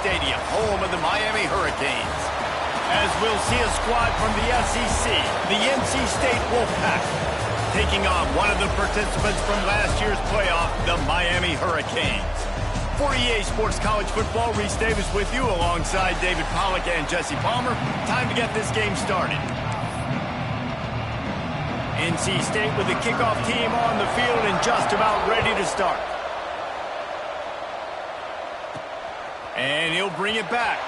Stadium, home of the Miami Hurricanes. As we'll see a squad from the SEC, the NC State Wolfpack, taking on one of the participants from last year's playoff, the Miami Hurricanes. For EA Sports College Football, Reese Davis with you alongside David Pollack and Jesse Palmer. Time to get this game started. NC State with the kickoff team on the field and just about ready to start. And he'll bring it back.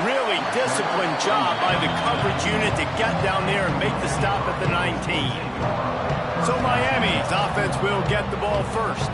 Really disciplined job by the coverage unit to get down there and make the stop at the 19. So Miami's offense will get the ball first.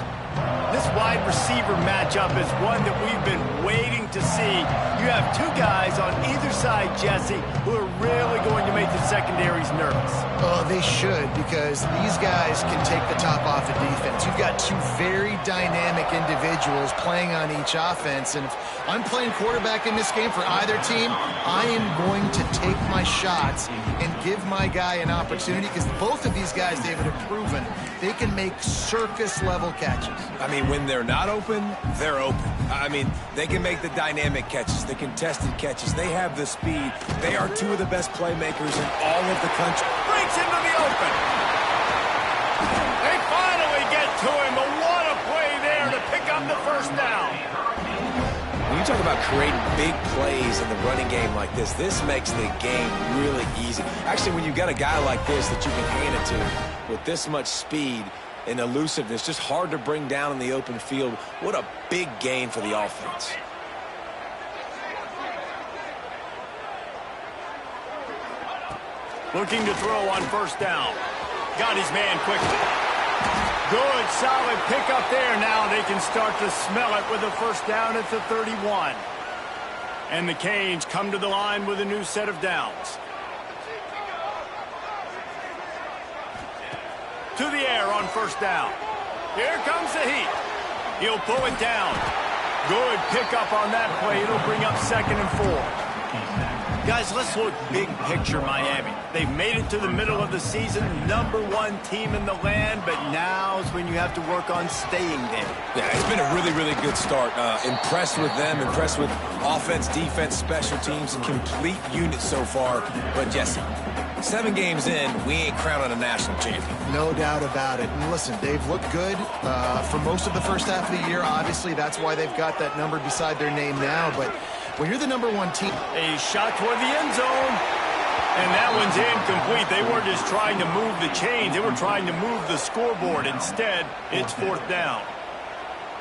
This wide receiver matchup is one that we've been waiting to see. You have two guys on either side, Jesse, who are really going to make the secondaries nervous. Oh, they should, because these guys can take the top off the defense. You've got two very dynamic individuals playing on each offense, and if I'm playing quarterback in this game for either team, I am going to take my shots and give my guy an opportunity, because both of these guys, David, have proven they can make circus-level catches. I mean, when they're not open, they're open. I mean, they can make the dynamic catches, the contested catches. They have the speed. They are two of the best playmakers in all of the country. Breaks into the open. They finally get to him, but what a play there to pick up the first down. When you talk about creating big plays in the running game like this makes the game really easy. Actually, when you've got a guy like this that you can hand it to with this much speed and elusiveness, just hard to bring down in the open field. What a big gain for the offense. Looking to throw on first down. Got his man quickly. Good, solid pickup there. Now they can start to smell it with a first down at the 31. And the Canes come to the line with a new set of downs. To the air on first down. Here comes the heat. He'll pull it down. Good pickup on that play. It'll bring up 2nd and 4. Guys, let's look big picture Miami. They've made it to the middle of the season, #1 team in the land, but now's when you have to work on staying there. Yeah, it's been a really, really good start. Impressed with them, impressed with offense, defense, special teams, complete unit so far. But Jesse, 7 games in, we ain't crowning a national champion. No doubt about it. And listen, they've looked good for most of the first half of the year. Obviously, that's why they've got that number beside their name now. But when you're the #1 team... A shot toward the end zone. And that one's incomplete. They weren't just trying to move the chains. They were trying to move the scoreboard. Instead, it's 4th down.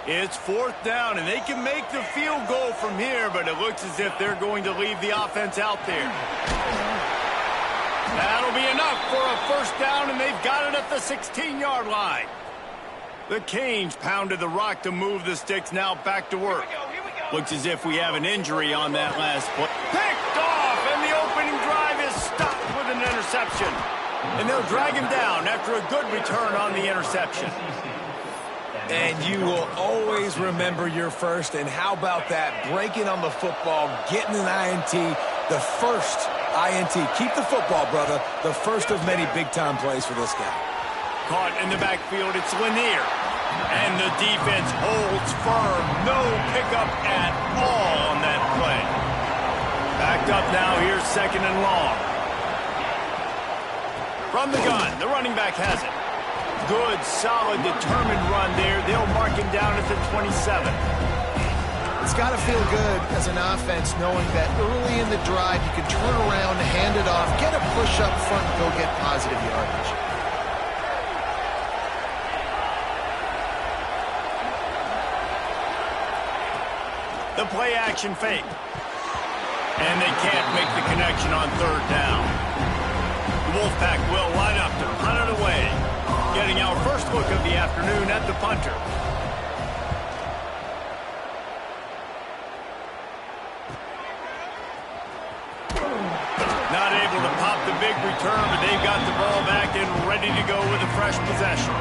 It's 4th down, and they can make the field goal from here, but it looks as if they're going to leave the offense out there. That'll be enough for a first down, and they've got it at the 16-yard line. The Canes pounded the rock to move the sticks. Now back to work. Looks as if we have an injury on that last play. Picked off, and the opening drive is stopped with an interception. And they'll drag him down after a good return on the interception. And you will always remember your first. And how about that? Breaking on the football, getting an INT, the first INT. Keep the football, brother. The first of many big-time plays for this guy. Caught in the backfield, it's Lanier. And the defense holds firm. No pickup at all on that play. Backed up now, here's 2nd and long. From the gun, the running back has it. Good, solid, determined run there. They'll mark him down at the 27. It's got to feel good as an offense knowing that early in the drive you can turn around, hand it off, get a push up front, and go get positive yardage. The play action fake. And they can't make the connection on 3rd down. The Wolfpack will line up to punt it away. Getting our first look of the afternoon at the punter. Not able to pop the big return, but they've got the ball back and ready to go with a fresh possession.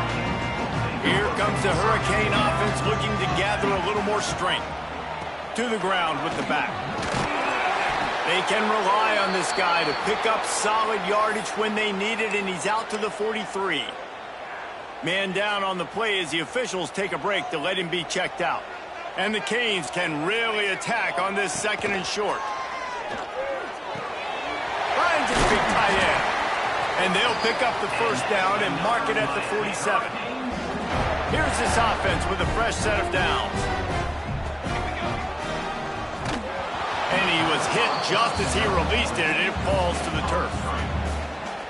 Here comes the Hurricane offense looking to gather a little more strength. To the ground with the back. They can rely on this guy to pick up solid yardage when they need it, and he's out to the 43. Man down on the play as the officials take a break to let him be checked out. And the Canes can really attack on this 2nd and short. Finds his big tight end. And they'll pick up the 1st down and mark it at the 47. Here's this offense with a fresh set of downs. And he was hit just as he released it, and it falls to the turf.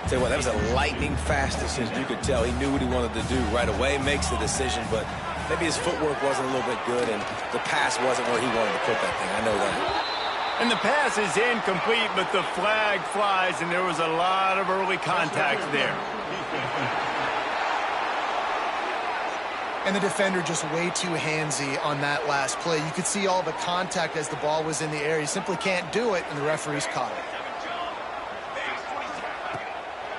Tell you what, that was a lightning-fast decision. You could tell he knew what he wanted to do right away, makes the decision, but maybe his footwork wasn't a little bit good, and the pass wasn't where he wanted to put that thing. I know that. And the pass is incomplete, but the flag flies, and there was a lot of early contact there. And the defender just way too handsy on that last play. You could see all the contact as the ball was in the air. He simply can't do it, and the referee's caught it.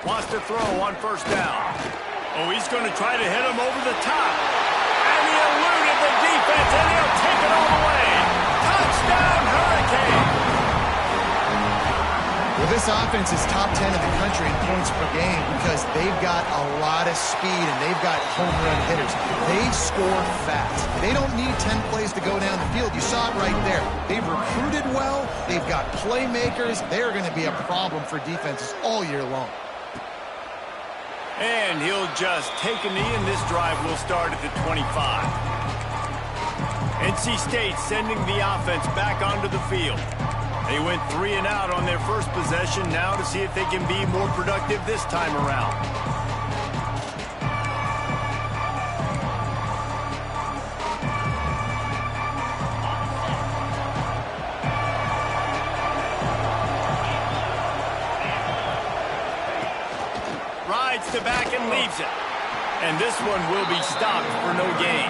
Wants to throw on 1st down. Oh, he's going to try to hit him over the top. And he eluded the defense, and he'll take it all the way. Touchdown, Hurricane! Well, this offense is top 10 in the country in points per game because they've got a lot of speed and they've got home run hitters. They score fast. They don't need 10 plays to go down the field. You saw it right there. They've recruited well. They've got playmakers. They're going to be a problem for defenses all year long. And he'll just take a knee, and this drive will start at the 25. NC State sending the offense back onto the field. They went 3 and out on their first possession, now to see if they can be more productive this time around. Rides to back and leaves it. And this one will be stopped for no gain.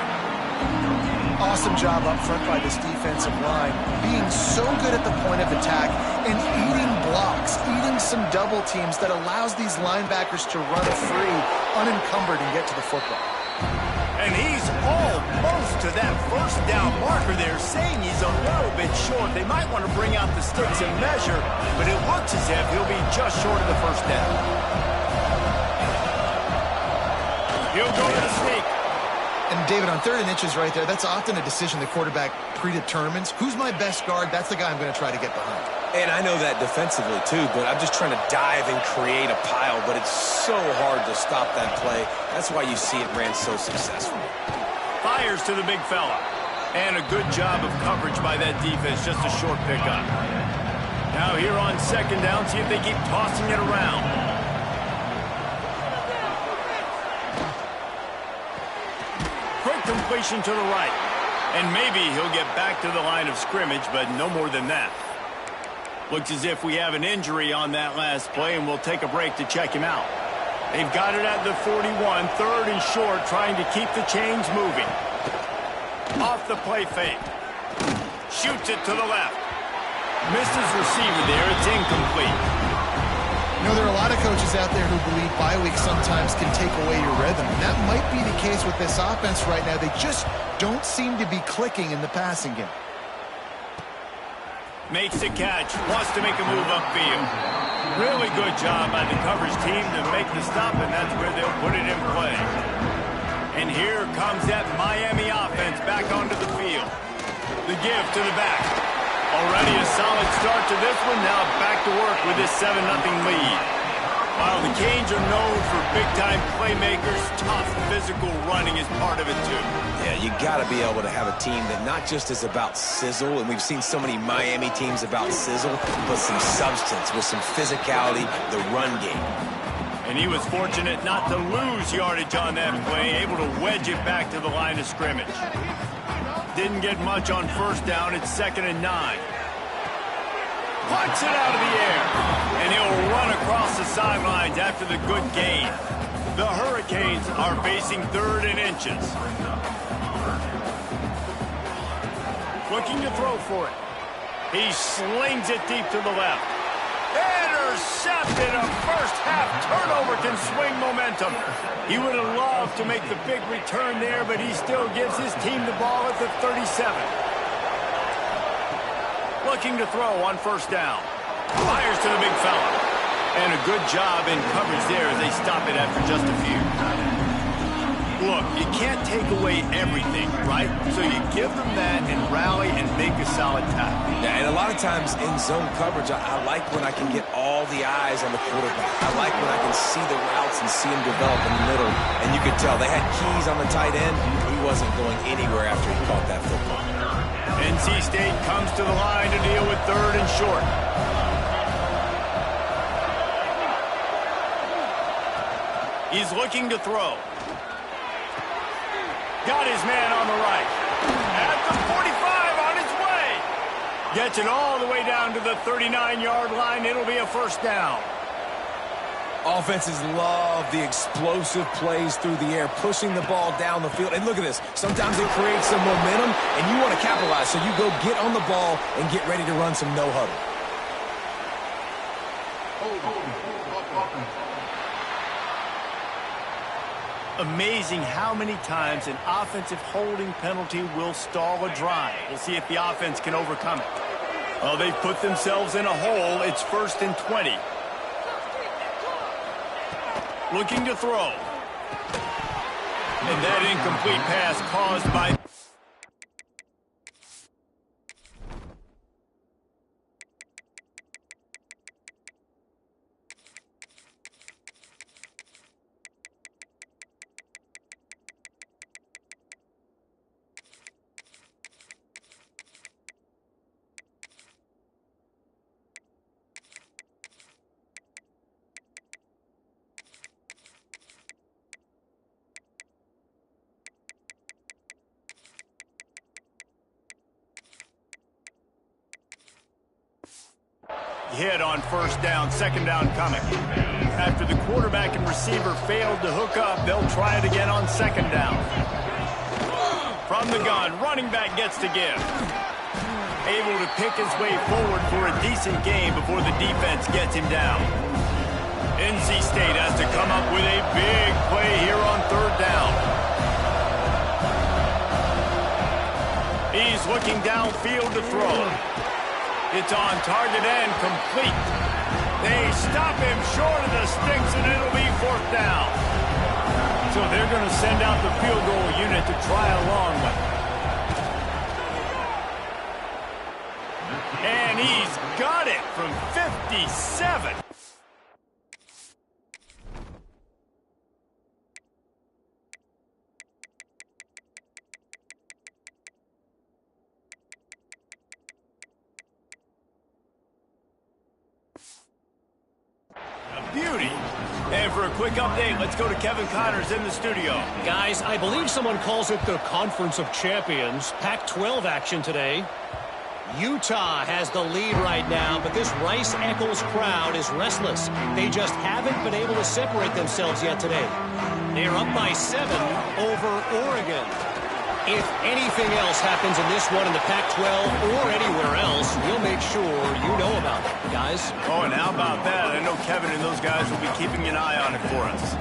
Awesome job up front by this defensive line, being so good at the point of attack and eating blocks, eating some double teams that allows these linebackers to run free, unencumbered, and get to the football. And he's almost to that 1st down marker there, saying he's a little bit short. They might want to bring out the sticks and measure, but it looks as if he'll be just short of the 1st down. He'll go to the sneak. And, David, on 3rd and inches right there, that's often a decision the quarterback predetermines. Who's my best guard? That's the guy I'm going to try to get behind. And I know that defensively, too, but I'm just trying to dive and create a pile, but it's so hard to stop that play. That's why you see it ran so successfully. Fires to the big fella. And a good job of coverage by that defense, just a short pickup. Now here on 2nd down, see if they keep tossing it around. Quick completion to the right. And maybe he'll get back to the line of scrimmage, but no more than that. Looks as if we have an injury on that last play, and we'll take a break to check him out. They've got it at the 41, 3rd and short, trying to keep the chains moving. Off the play fake. Shoots it to the left. Misses receiver there. It's incomplete. You know, there are a lot of coaches out there who believe bye weeks sometimes can take away your rhythm. And that might be the case with this offense right now. They just don't seem to be clicking in the passing game. Makes the catch. Wants to make a move upfield. Really good job by the coverage team to make the stop, and that's where they'll put it in play. And here comes that Miami offense back onto the field. The give to the back. Already a solid start to this one. Now back to work with this 7-0 lead. While the Canes are known for big-time playmakers, tough physical running is part of it too. Yeah, you got to be able to have a team that not just is about sizzle, and we've seen so many Miami teams about sizzle, but some substance with some physicality, the run game. And he was fortunate not to lose yardage on that play, able to wedge it back to the line of scrimmage. Didn't get much on 1st down. It's 2nd and 9. Plucks it out of the air. And he'll run across the sidelines after the good gain. The Hurricanes are facing 3rd and inches. Looking to throw for it. He slings it deep to the left. Intercepted. A first-half turnover can swing momentum. He would have loved to make the big return there, but he still gives his team the ball at the 37. Looking to throw on 1st down. Fires to the big fella. And a good job in coverage there as they stop it after just a few. Look, you can't take away everything, right? So you give them that and rally and make a solid tackle. Yeah, and a lot of times in zone coverage, I like when I can get all the eyes on the quarterback. I like when I can see the routes and see him develop in the middle. And you could tell they had keys on the tight end. He wasn't going anywhere after he caught that football. NC State comes to the line to deal with 3rd and short. He's looking to throw. Got his man on the right. At the 45 on his way. Gets it all the way down to the 39-yard line. It'll be a first down. Offenses love the explosive plays through the air, pushing the ball down the field. And look at this. Sometimes it creates some momentum, and you want to capitalize. So you go get on the ball and get ready to run some no-huddle. Amazing how many times an offensive holding penalty will stall a drive. We'll see if the offense can overcome it. Oh, they've put themselves in a hole. It's 1st and 20. Looking to throw. And that incomplete pass caused by... hit on 1st down, 2nd down coming. After the quarterback and receiver failed to hook up, they'll try it again on 2nd down. From the gun, running back gets to give. Able to pick his way forward for a decent game before the defense gets him down. NC State has to come up with a big play here on 3rd down. He's looking downfield to throw. It's on target and complete. They stop him short of the sticks, and it'll be 4th down. So they're going to send out the field goal unit to try a long one. And he's got it from 57. Beauty. And for a quick update, let's go to Kevin Connors in the studio. Guys, I believe someone calls it the Conference of Champions. Pac-12 action today. Utah has the lead right now, but this Rice-Eccles crowd is restless. They just haven't been able to separate themselves yet today. They're up by 7 over Oregon. If anything else happens in this one in the Pac-12 or anywhere else, we'll make sure you know about it, guys. Oh, and how about that? I know Kevin and those guys will be keeping an eye on it for us.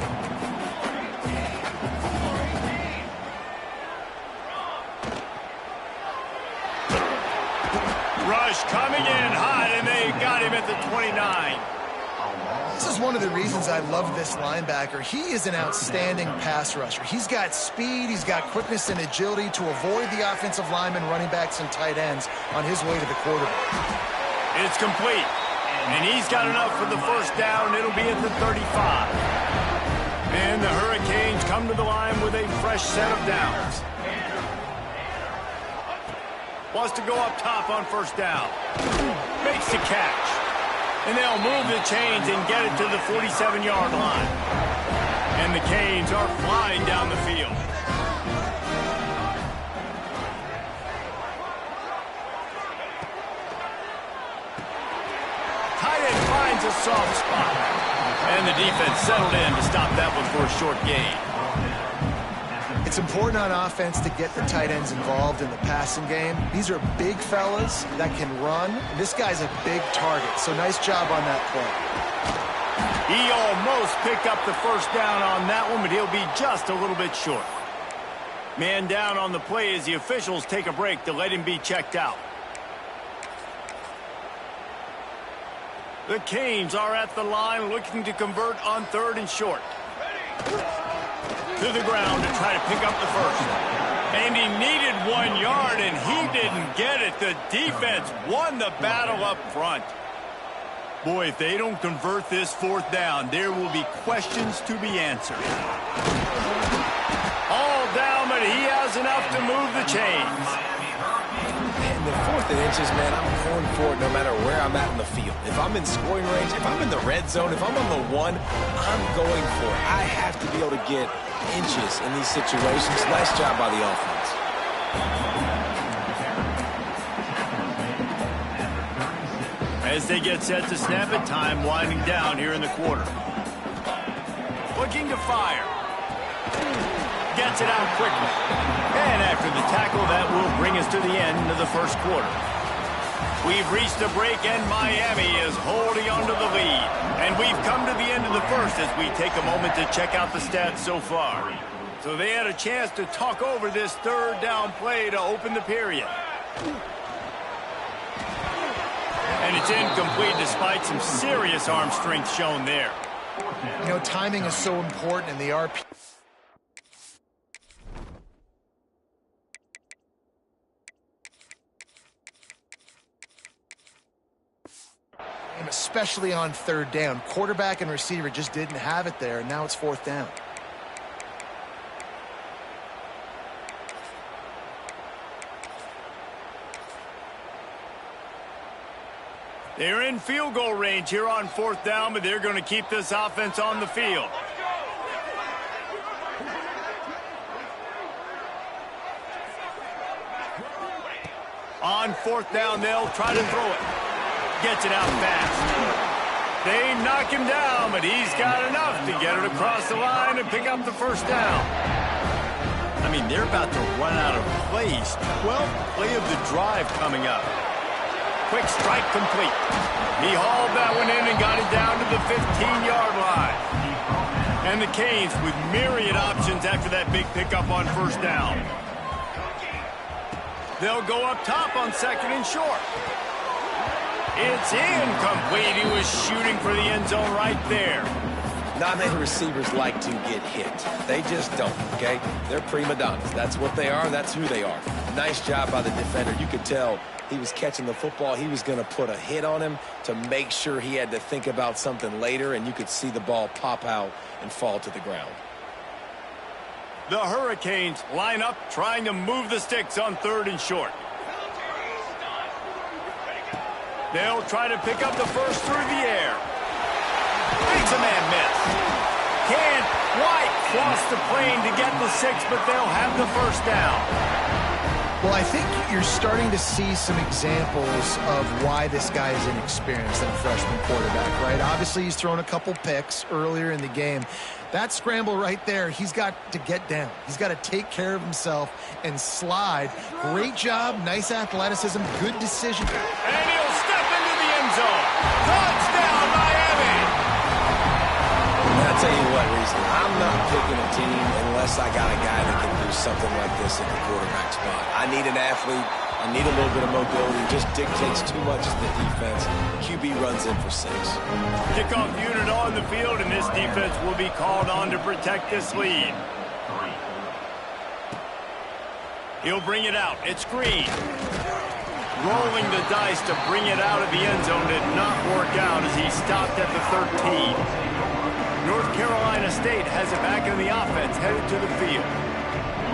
Rush coming in hot, and they got him at the 29. This is one of the reasons I love this linebacker. He is an outstanding pass rusher. He's got speed, he's got quickness and agility to avoid the offensive linemen, running backs, and tight ends on his way to the quarterback. It's complete, and he's got enough for the 1st down. It'll be at the 35. And the Hurricanes come to the line with a fresh set of downs. Wants to go up top on 1st down. Makes the catch. And they'll move the chains and get it to the 47-yard line. And the Canes are flying down the field. Tight end finds a soft spot. And the defense settled in to stop that one for a short gain. It's important on offense to get the tight ends involved in the passing game. These are big fellas that can run. This guy's a big target, so nice job on that play. He almost picked up the 1st down on that one, but he'll be just a little bit short. Man down on the play as the officials take a break to let him be checked out. The Canes are at the line looking to convert on 3rd and short. to the ground to try to pick up the first. And he needed 1 yard, and he didn't get it. The defense won the battle up front. Boy, if they don't convert this fourth down, there will be questions to be answered. All down, but he has enough to move the chains. And the 4th and inches, man, I'm going for it no matter where I'm at in the field. If I'm in scoring range, if I'm in the red zone, if I'm on the 1, I'm going for it. I have to be able to get inches in these situations. Nice job by the offense. As they get set to snap it, time winding down here in the quarter. Looking to fire. Gets it out quickly. And after the tackle, that will bring us to the end of the first quarter. We've reached a break, and Miami is holding on to the lead. And we've come to the end of the first as we take a moment to check out the stats so far. So they had a chance to talk over this third down play to open the period. And it's incomplete despite some serious arm strength shown there. You know, timing is so important in the RP. Especially on third down. Quarterback and receiver just didn't have it there, and now it's fourth down. They're in field goal range here on fourth down, but they're going to keep this offense on the field. On fourth down, they'll try to throw it. Gets it out fast. They knock him down, but he's got enough to get it across the line and pick up the first down. I mean, they're about to run out of plays. 12th play of the drive coming up. Quick strike complete. He hauled that one in and got it down to the 15-yard line. And the Canes with myriad options after that big pickup on first down. They'll go up top on second and short. It's incomplete. He was shooting for the end zone right there. Not many receivers like to get hit. They just don't, okay? They're prima donnas. That's what they are. That's who they are. Nice job by the defender. You could tell he was catching the football. He was going to put a hit on him to make sure he had to think about something later, and you could see the ball pop out and fall to the ground. The Hurricanes line up trying to move the sticks on third and short. They'll try to pick up the first through the air. Makes a man miss. Can't quite cross the plane to get the 6, but they'll have the first down. Well, I think you're starting to see some examples of why this guy is inexperienced in a freshman quarterback, right? Obviously, he's thrown a couple picks earlier in the game. That scramble right there, he's got to get down. He's got to take care of himself and slide. Great job, nice athleticism, good decision. And he'll step into the end zone. Touchdown, Miami! I'll tell you what, Reese, I'm not picking a team unless I got a guy that can do something like this at the quarterback spot. I need an athlete. I need a little bit of mobility. It just dictates too much to the defense. QB runs in for 6. Kickoff unit on the field, and this defense will be called on to protect this lead. He'll bring it out. It's Green. Rolling the dice to bring it out of the end zone did not work out as he stopped at the 13. North Carolina State has it back in the offense, headed to the field.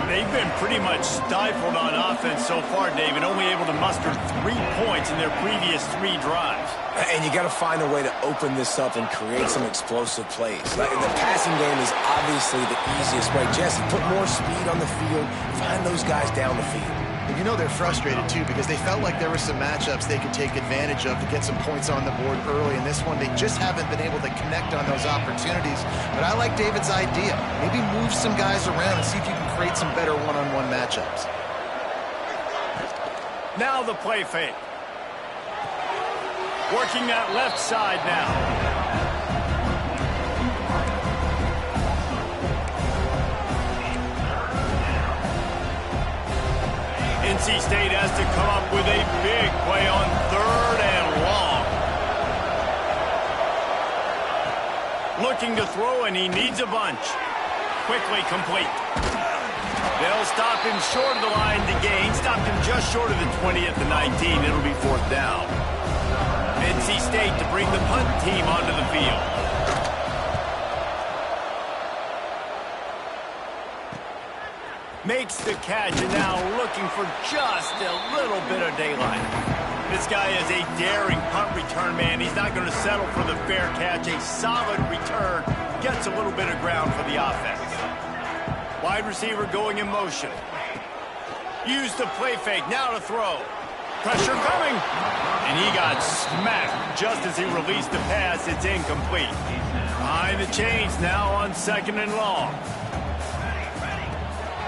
They've been pretty much stifled on offense so far, David, only able to muster 3 points in their previous 3 drives. And you got to find a way to open this up and create some explosive plays. Like, the passing game is obviously the easiest way. Jesse, put more speed on the field. Find those guys down the field. You know they're frustrated, too, because they felt like there were some matchups they could take advantage of to get some points on the board early. In this one, they just haven't been able to connect on those opportunities. But I like David's idea. Maybe move some guys around and see if you can create some better one-on-one matchups. Now the play fake. Working that left side now. NC State has to come up with a big play on third and long. Looking to throw, and he needs a bunch. quickly complete. They'll stop him short of the line to gain. Stopped him just short of the 20 at the 19. It'll be 4th down. NC State to bring the punt team onto the field. Makes the catch and now looking for just a little bit of daylight. This guy is a daring punt return man. He's not going to settle for the fair catch. A solid return gets a little bit of ground for the offense. Wide receiver going in motion. Use the play fake. Now to throw. Pressure coming. And he got smacked just as he released the pass. It's incomplete. Behind the chains now on 2nd and long.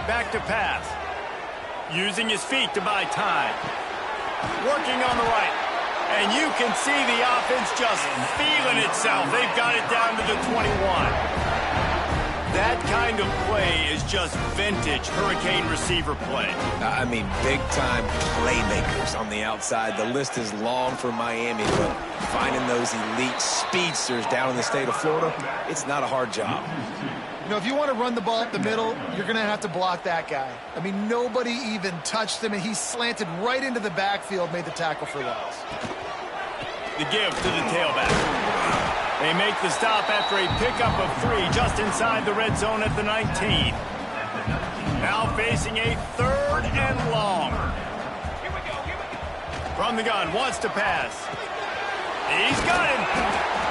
Back to pass. Using his feet to buy time. Working on the right. And you can see the offense just feeling itself. They've got it down to the 21. That kind of play is just vintage Hurricane receiver play. I mean, big-time playmakers on the outside. The list is long for Miami, but finding those elite speedsters down in the state of Florida, it's not a hard job. You know, if you want to run the ball up the middle, you're going to have to block that guy. I mean, nobody even touched him, and he slanted right into the backfield, made the tackle for loss. The give to the tailback. They make the stop after a pickup of 3 just inside the red zone at the 19. Now facing a 3rd and long. From the gun, wants to pass. He's got him.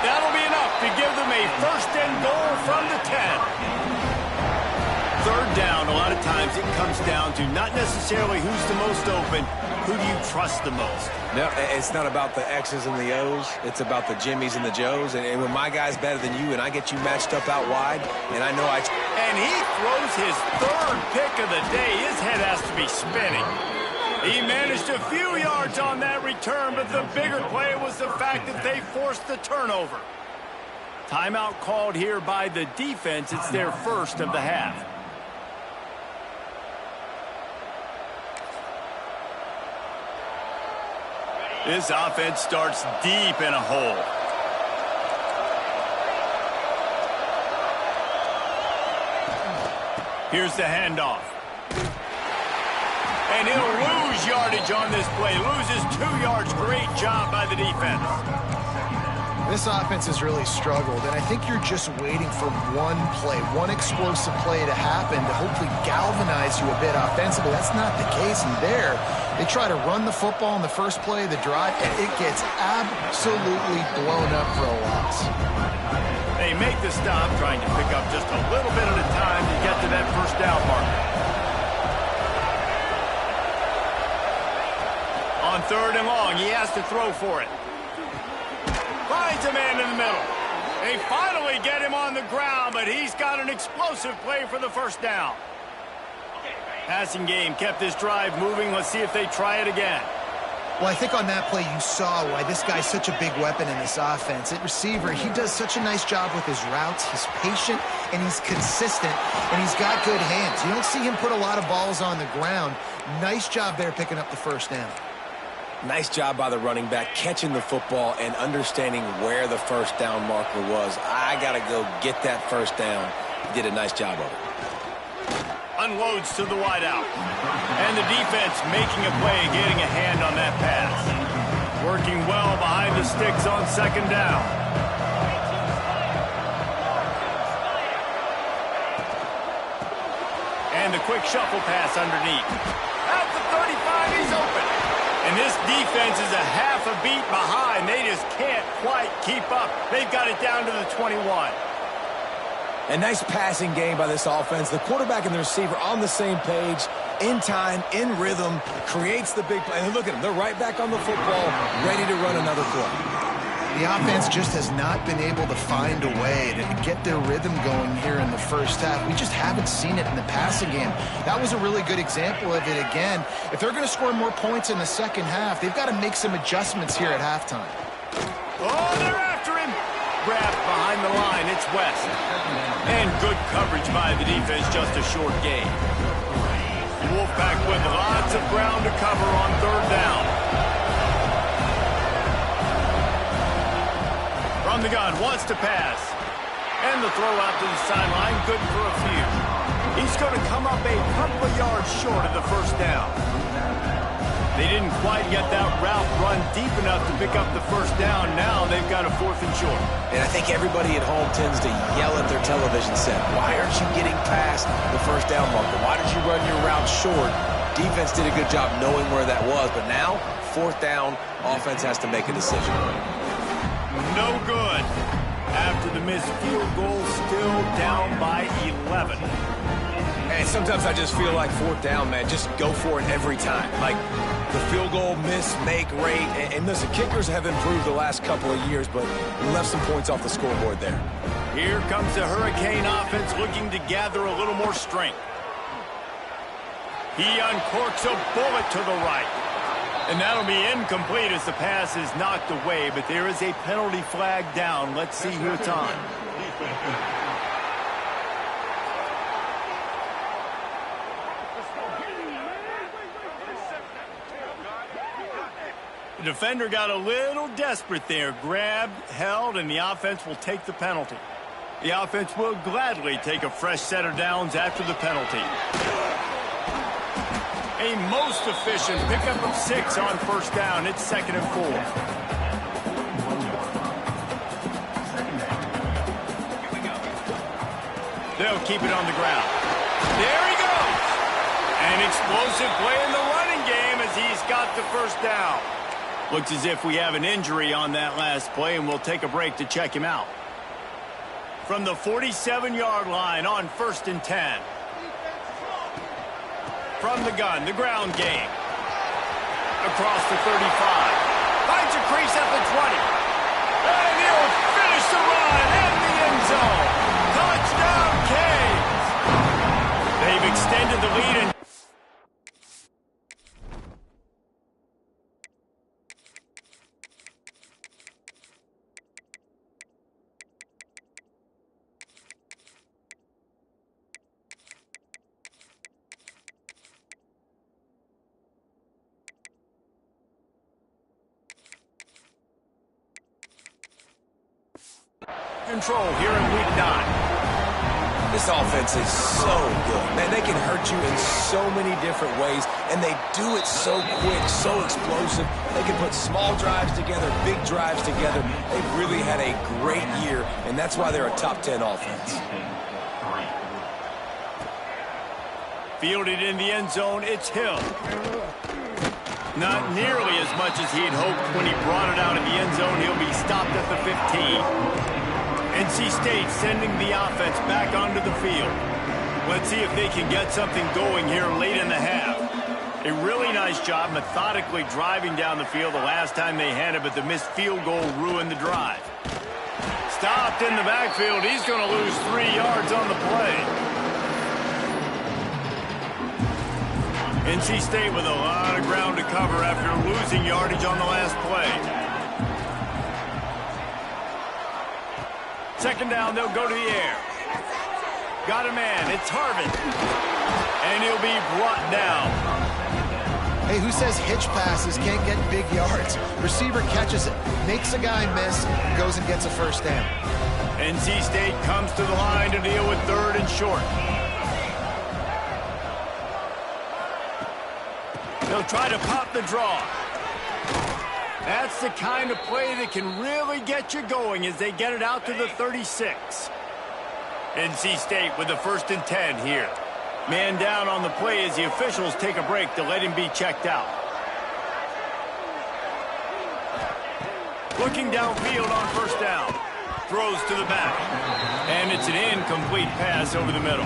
That'll be enough to give them a 1st and goal from the 10. 3rd down, a lot of times it comes down to not necessarily who's the most open, who do you trust the most? No, it's not about the X's and the O's. It's about the Jimmies and the Joes. And when my guy's better than you and I get you matched up out wide, and I know I... And he throws his 3rd pick of the day. His head has to be spinning. He managed a few yards on that return, but the bigger play was the fact that they forced the turnover. Timeout called here by the defense. It's their 1st of the half. This offense starts deep in a hole. Here's the handoff. And he'll lose yardage on this play. Loses 2 yards. Great job by the defense. This offense has really struggled, and I think you're just waiting for one play, one explosive play to happen to hopefully galvanize you a bit offensively. That's not the case, and there, they try to run the football in the first play of the drive, and it gets absolutely blown up for a loss. They make the stop, trying to pick up just a little bit at a time to get to that 1st down marker. On 3rd and long, he has to throw for it. Finds a man in the middle. They finally get him on the ground, but he's got an explosive play for the 1st down. Passing game kept this drive moving. Let's see if they try it again. Well, I think on that play you saw why this guy's such a big weapon in this offense. At receiver, he does such a nice job with his routes. He's patient, and he's consistent, and he's got good hands. You don't see him put a lot of balls on the ground. Nice job there picking up the 1st down. Nice job by the running back, catching the football and understanding where the 1st down marker was. I got to go get that 1st down. He did a nice job of it. Unloads to the wideout. And the defense making a play, getting a hand on that pass. Working well behind the sticks on 2nd down. And the quick shuffle pass underneath. At the 35, he's open. And this defense is a half a beat behind. They just can't quite keep up. They've got it down to the 21. A nice passing game by this offense. The quarterback and the receiver on the same page, in time, in rhythm, creates the big play. And look at them. They're right back on the football, ready to run another play. The offense just has not been able to find a way to get their rhythm going here in the 1st half. We just haven't seen it in the passing game. That was a really good example of it again. If they're going to score more points in the 2nd half, they've got to make some adjustments here at halftime. Oh, they're after him. Grabbed behind the line. It's West. And good coverage by the defense, just a short gain. Wolfpack with lots of ground to cover on 3rd down. From the gun, wants to pass. And the throw out to the sideline, good for a few. He's going to come up a couple of yards short of the first down. They didn't quite get that route run deep enough to pick up the first down. Now they've got a 4th and short. And I think everybody at home tends to yell at their television set, why aren't you getting past the first down marker? Why did you run your route short? Defense did a good job knowing where that was, but now, 4th down, offense has to make a decision. No good. After the missed field goal, still down by 11. And sometimes I just feel like 4th down, man, just go for it every time. Like the field goal miss, make rate. And listen, kickers have improved the last couple of years, but we left some points off the scoreboard there. Here comes the Hurricane offense looking to gather a little more strength. He uncorks a bullet to the right. And that'll be incomplete as the pass is knocked away, but there is a penalty flag down. Let's see who it's on. The defender got a little desperate there. Grabbed, held, and the offense will take the penalty. The offense will gladly take a fresh set of downs after the penalty. A most efficient pickup of 6 on first down. It's 2nd and 4. They'll keep it on the ground. There he goes. An explosive play in the running game as he's got the first down. Looks as if we have an injury on that last play, and we'll take a break to check him out. From the 47-yard line on 1st and 10. From the gun, the ground game. Across the 35. Finds a crease at the 20. And he'll finish the run in the end zone. Touchdown, Canes. They've extended the lead and control here in week 9. This offense is so good. Man, they can hurt you in so many different ways, and they do it so quick, so explosive. They can put small drives together, big drives together. They've really had a great year, and that's why they're a top 10 offense. Fielded in the end zone, it's Hill. Not nearly as much as he'd hoped when he brought it out of the end zone. He'll be stopped at the 15. NC State sending the offense back onto the field. Let's see if they can get something going here late in the half. A really nice job methodically driving down the field the last time they had it, but the missed field goal ruined the drive. Stopped in the backfield. He's going to lose 3 yards on the play. NC State with a lot of ground to cover after losing yardage on the last play. 2nd down, they'll go to the air. Got a man, it's Harvin. And he'll be brought down. Hey, who says hitch passes can't get big yards? Receiver catches it, makes a guy miss, goes and gets a first down. NC State comes to the line to deal with 3rd and short. They'll try to pop the draw. That's the kind of play that can really get you going as they get it out to the 36. NC State with the 1st and 10 here. Man down on the play as the officials take a break to let him be checked out. Looking downfield on 1st down. Throws to the back. And it's an incomplete pass over the middle.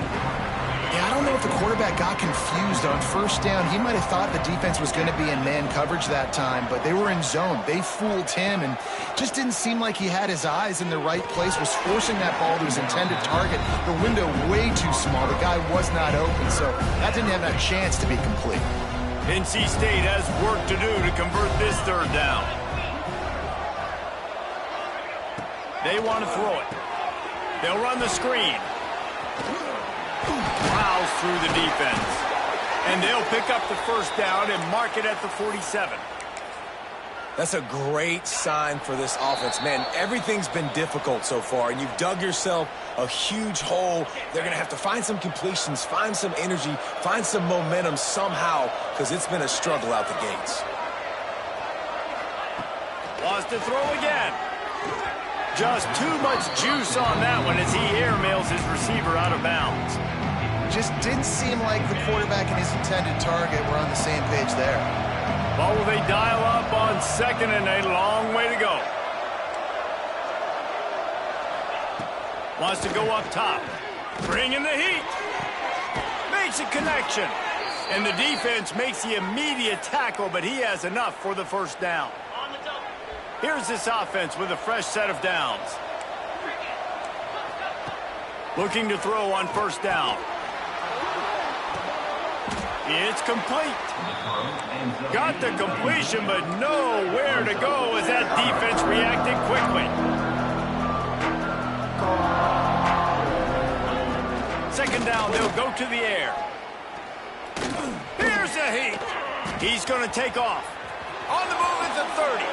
Yeah, I don't know if the quarterback got confused on 1st down. He might have thought the defense was going to be in man coverage that time, but they were in zone. They fooled him and just didn't seem like he had his eyes in the right place, was forcing that ball to his intended target. The window way too small. The guy was not open, so that didn't have that chance to be complete. NC State has work to do to convert this 3rd down. They want to throw it. They'll run the screen. Plows through the defense. And they'll pick up the 1st down and mark it at the 47. That's a great sign for this offense. Man, everything's been difficult so far, and you've dug yourself a huge hole. They're going to have to find some completions, find some energy, find some momentum somehow, because it's been a struggle out the gates. Wants to throw again. Just too much juice on that one as he airmails his receiver out of bounds. Just didn't seem like the quarterback and his intended target were on the same page there. Well, will they dial up on 2nd and a long way to go? Wants to go up top. Bringing the heat. Makes a connection. And the defense makes the immediate tackle, but he has enough for the first down. Here's this offense with a fresh set of downs. Looking to throw on 1st down. It's complete. Got the completion, but nowhere to go as that defense reacted quickly. 2nd down, they'll go to the air. Here's the heat. He's going to take off. On the move at the 30.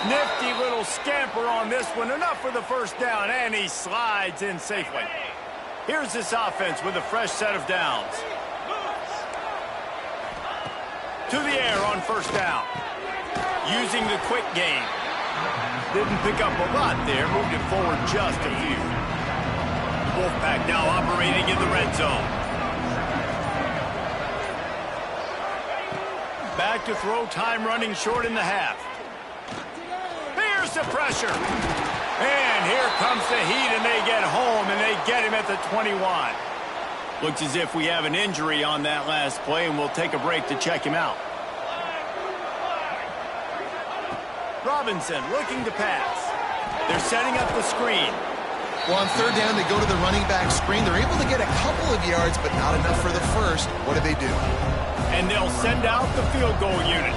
Nifty little scamper on this one. Enough for the first down, and he slides in safely. Here's this offense with a fresh set of downs. To the air on 1st down. Using the quick game. Didn't pick up a lot there. Moved it forward just a few. Wolfpack now operating in the red zone. Back to throw, time running short in the half. Here's the pressure. And here comes the heat, and they get home, and they get him at the 21. Looks as if we have an injury on that last play, and we'll take a break to check him out. Robinson looking to pass. They're setting up the screen. Well, on 3rd down, they go to the running back screen. They're able to get a couple of yards, but not enough for the first. What do? And they'll send out the field goal unit.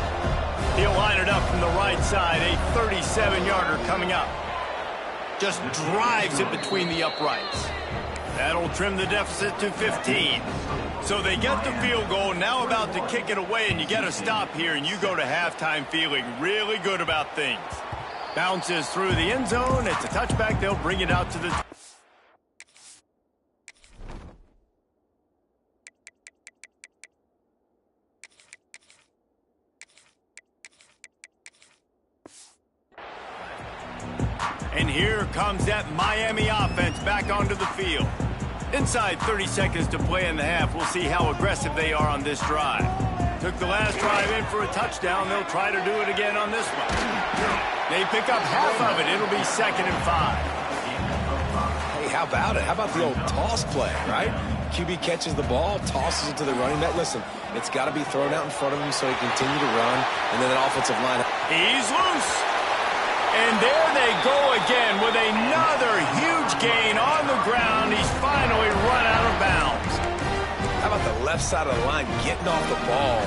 He'll line it up from the right side. A 37-yarder coming up. Just drives it between the uprights. That'll trim the deficit to 15. So they get the field goal, now about to kick it away, and you get a stop here, and you go to halftime feeling really good about things. Bounces through the end zone. It's a touchback. They'll bring it out to the... And here comes that Miami offense back onto the field. Inside 30 seconds to play in the half. We'll see how aggressive they are on this drive. Took the last drive in for a touchdown. They'll try to do it again on this one. They pick up half of it. It'll be 2nd and 5. Hey, how about it? How about the old toss play, right? QB catches the ball, tosses it to the running back. Listen, it's got to be thrown out in front of him so he can continue to run. And then an offensive line. He's loose. And there they go again with another huge gain on the ground. He's finally run out of bounds. How about the left side of the line getting off the ball,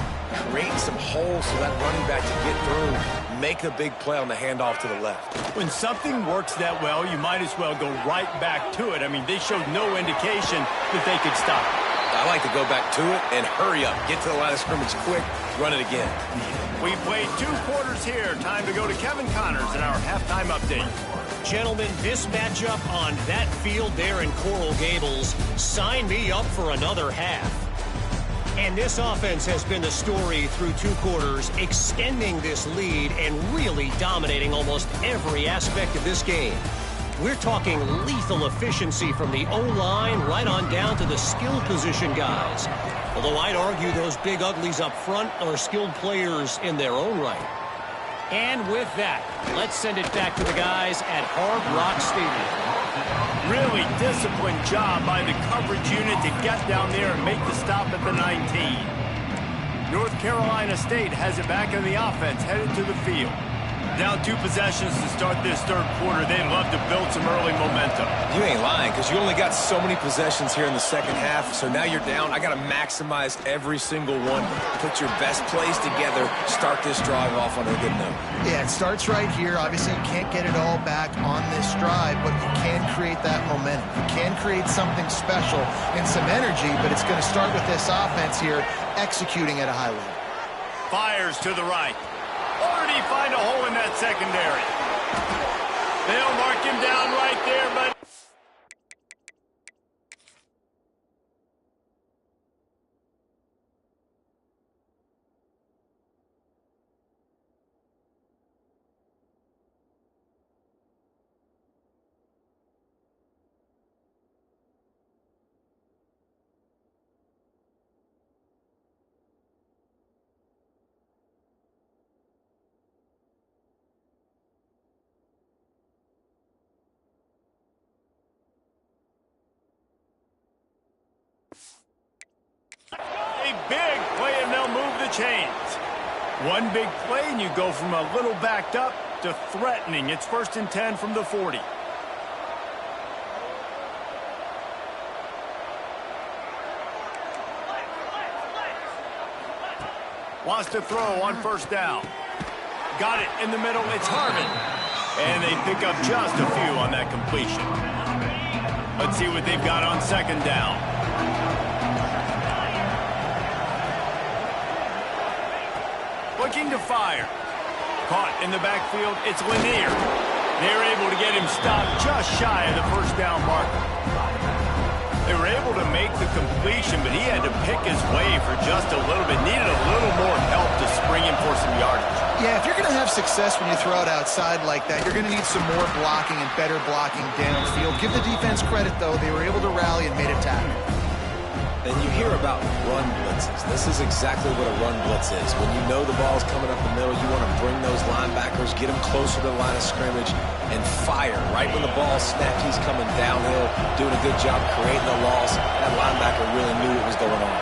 creating some holes so that running back can get through, make a big play on the handoff to the left. When something works that well, you might as well go right back to it. I mean, they showed no indication that they could stop it. I like to go back to it and hurry up. Get to the line of scrimmage quick, run it again. We played 2 quarters here. Time to go to Kevin Connors in our halftime update. Gentlemen, this matchup on that field there in Coral Gables, sign me up for another half. And this offense has been the story through 2 quarters, extending this lead and really dominating almost every aspect of this game. We're talking lethal efficiency from the O-line right on down to the skill position guys. Although I'd argue those big uglies up front are skilled players in their own right. And with that, let's send it back to the guys at Hard Rock Stadium. Really disciplined job by the coverage unit to get down there and make the stop at the 19. North Carolina State has it back in the offense, headed to the field. Down 2 possessions to start this 3rd quarter. They'd love to build some early momentum. You ain't lying, because you only got so many possessions here in the 2nd half, so now you're down. I got to maximize every single one. Put your best plays together. Start this drive off on a good note. Yeah, it starts right here. Obviously, you can't get it all back on this drive, but you can create that momentum. You can create something special and some energy, but it's going to start with this offense here executing at a high level. Fires to the right. Or did he find a hole in that secondary? They'll mark him down right there, but... A big play, and they'll move the chains. One big play, and you go from a little backed up to threatening. It's 1st and 10 from the 40. Wants to throw on 1st down. Got it in the middle. It's Harvin. And they pick up just a few on that completion. Let's see what they've got on 2nd down. Looking to fire. Caught in the backfield. It's Lanier. They're able to get him stopped just shy of the 1st down marker. They were able to make the completion, but he had to pick his way for just a little bit. Needed a little more help to spring him for some yardage. Yeah, if you're going to have success when you throw it outside like that, you're going to need some more blocking and better blocking downfield. Give the defense credit, though. They were able to rally and made a tackle. And you hear about run blitzes. This is exactly what a run blitz is. When you know the ball's coming up the middle, you want to bring those linebackers, get them closer to the line of scrimmage, and fire. Right when the ball snapped, he's coming downhill, doing a good job creating the loss. That linebacker really knew what was going on.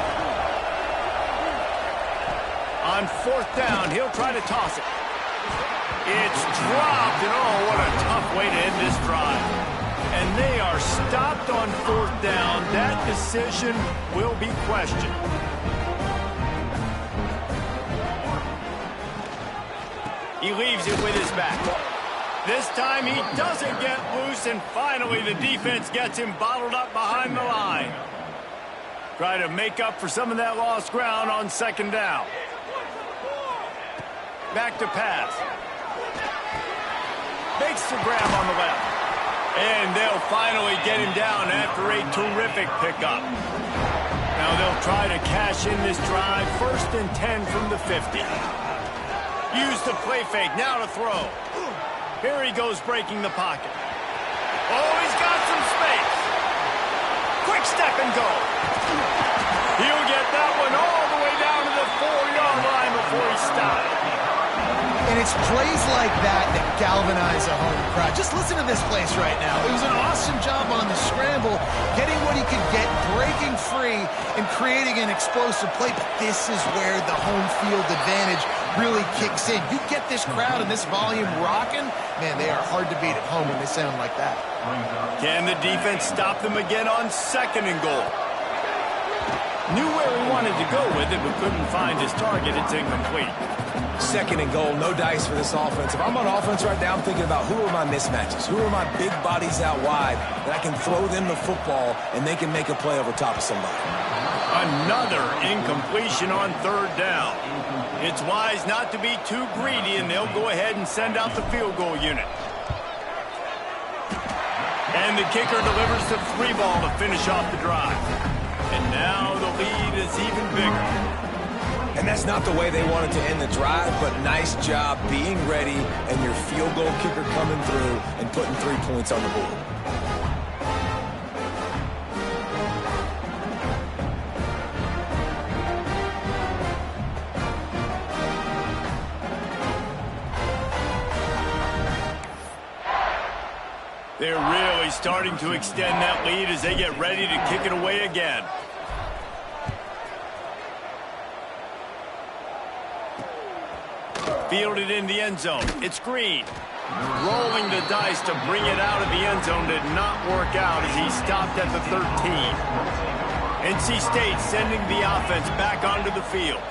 On 4th down, he'll try to toss it. It's dropped, and oh, what a tough way to end this drive. And they are stopped on 4th down. That decision will be questioned. He leaves it with his back. This time he doesn't get loose, and finally the defense gets him bottled up behind the line. Try to make up for some of that lost ground on 2nd down. Back to pass. Makes the grab on the left. And they'll finally get him down after a terrific pickup. Now they'll try to cash in this drive. 1st and 10 from the 50. Use the play fake. Now to throw. Here he goes breaking the pocket. Oh, he's got some space. Quick step and go. He'll get that one all the way down to the 4-yard line before he stops. And it's plays like that that galvanize a home crowd. Just listen to this place right now. It was an awesome job on the scramble, getting what he could get, breaking free, and creating an explosive play. But this is where the home field advantage really kicks in. You get this crowd and this volume rocking, man, they are hard to beat at home when they sound like that. Can the defense stop them again on 2nd and goal? Knew where he wanted to go with it, but couldn't find his target. It's incomplete. 2nd and goal, no dice for this offense. If I'm on offense right now, I'm thinking about who are my mismatches? Who are my big bodies out wide that I can throw them the football and they can make a play over top of somebody? Another incompletion on 3rd down. It's wise not to be too greedy, and they'll go ahead and send out the field goal unit. And the kicker delivers the 3-ball to finish off the drive. And now the lead is even bigger. And that's not the way they wanted to end the drive, but nice job being ready and your field goal kicker coming through and putting 3 points on the board. They're really starting to extend that lead as they get ready to kick it away again. Fielded in the end zone. It's Green. Rolling the dice to bring it out of the end zone did not work out as he stopped at the 13. NC State sending the offense back onto the field.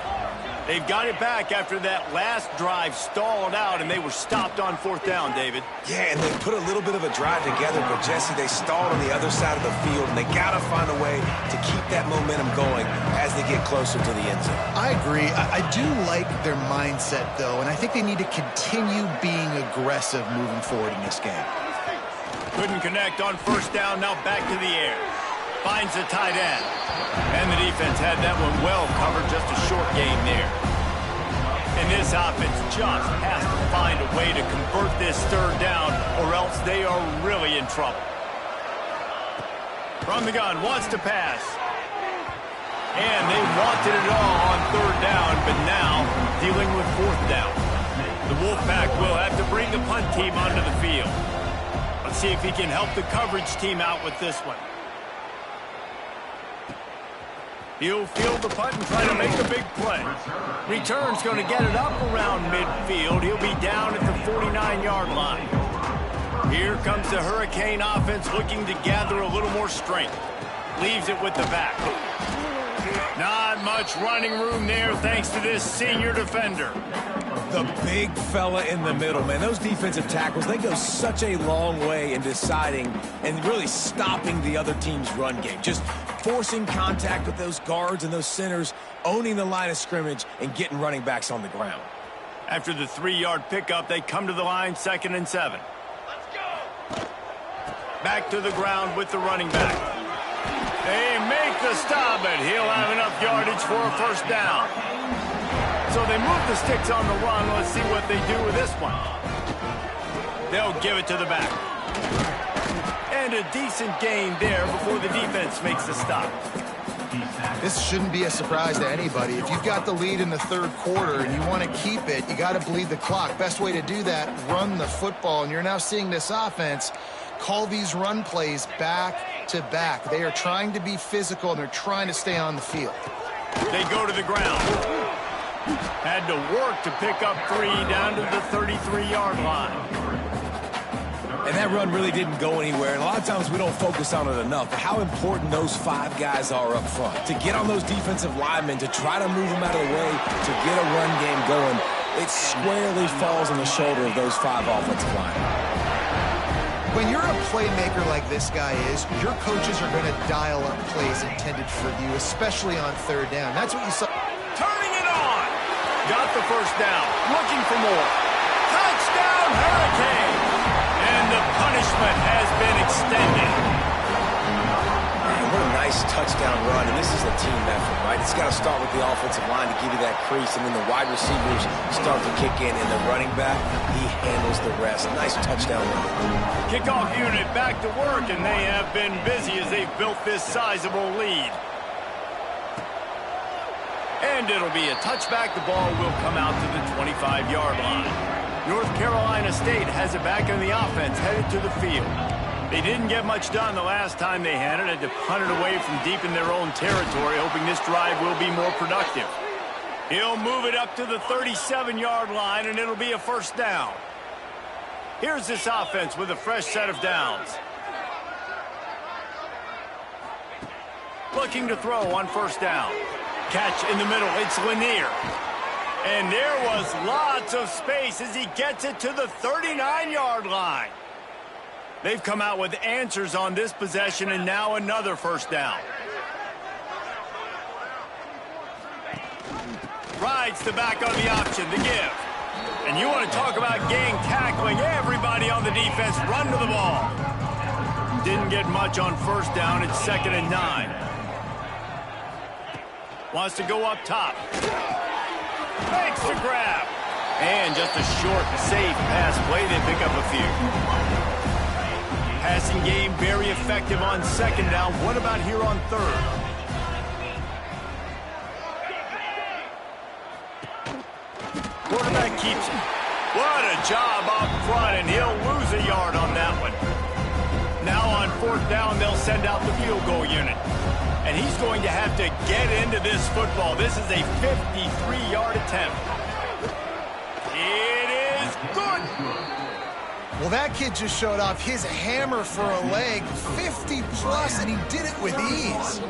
They've got it back after that last drive stalled out, and they were stopped on 4th down, David. Yeah, and they put a little bit of a drive together, but, Jesse, they stalled on the other side of the field, and they got to find a way to keep that momentum going as they get closer to the end zone. I agree. I do like their mindset, though, and I think they need to continue being aggressive moving forward in this game. Couldn't connect on 1st down, now back to the air. Finds the tight end. And the defense had that one well covered, just a short game there. And this offense just has to find a way to convert this 3rd down, or else they are really in trouble. From the gun, wants to pass. And they wanted it all on 3rd down, but now dealing with 4th down. The Wolfpack will have to bring the punt team onto the field. Let's see if he can help the coverage team out with this one. He'll field the punt and try to make a big play. Return's going to get it up around midfield. He'll be down at the 49-yard line. Here comes the Hurricane offense looking to gather a little more strength. Leaves it with the back. Not much running room there thanks to this senior defender. The big fella in the middle, man. Those defensive tackles, they go such a long way in deciding and really stopping the other team's run game. Just forcing contact with those guards and those centers, owning the line of scrimmage, and getting running backs on the ground. After the 3-yard pickup, they come to the line, 2nd and 7. Let's go. Back to the ground with the running back. They make the stop, but he'll have enough yardage for a 1st down. So they move the sticks on the run. Let's see what they do with this one. They'll give it to the back. And a decent gain there before the defense makes the stop. This shouldn't be a surprise to anybody. If you've got the lead in the 3rd quarter and you want to keep it, you got to bleed the clock. Best way to do that, run the football. And you're now seeing this offense call these run plays back to back. They are trying to be physical, and they're trying to stay on the field. They go to the ground. Had to work to pick up 3 down to the 33-yard line. And that run really didn't go anywhere. And a lot of times we don't focus on it enough. But how important those 5 guys are up front. To get on those defensive linemen, to try to move them out of the way, to get a run game going, it squarely falls on the shoulder of those 5 offensive linemen. When you're a playmaker like this guy is, your coaches are going to dial up plays intended for you, especially on 3rd down. That's what you saw. Turning it on. Got the 1st down. Looking for more. Touchdown, Hurricane. And the punishment has been extended. Man, what a nice touchdown run. And this is a team effort, right? It's got to start with the offensive line to give you that crease. And then the wide receivers start to kick in. And the running back, he handles the rest. Nice touchdown run. Kickoff unit back to work. And they have been busy as they've built this sizable lead. And it'll be a touchback. The ball will come out to the 25-yard line. North Carolina State has it back in the offense, headed to the field. They didn't get much done the last time they had it. Had to punt it away from deep in their own territory, hoping this drive will be more productive. He'll move it up to the 37-yard line, and it'll be a 1st down. Here's this offense with a fresh set of downs. Looking to throw on 1st down. Catch in the middle, it's Lanier. And there was lots of space as he gets it to the 39-yard line. They've come out with answers on this possession, and now another 1st down. Rides the back on the option, the give. And you want to talk about gang tackling, everybody on the defense run to the ball. Didn't get much on 1st down, it's 2nd and 9. Wants to go up top. Makes the grab. And just a short, safe pass play. They pick up a few. Passing game very effective on 2nd down. What about here on 3rd? Quarterback keeps it. What a job up front, and he'll lose a yard on that one. Now on 4th down, they'll send out the field goal unit. And he's going to have to get into this football. This is a 53-yard attempt. It is good. Well, that kid just showed off his hammer for a leg, 50-plus, and he did it with ease.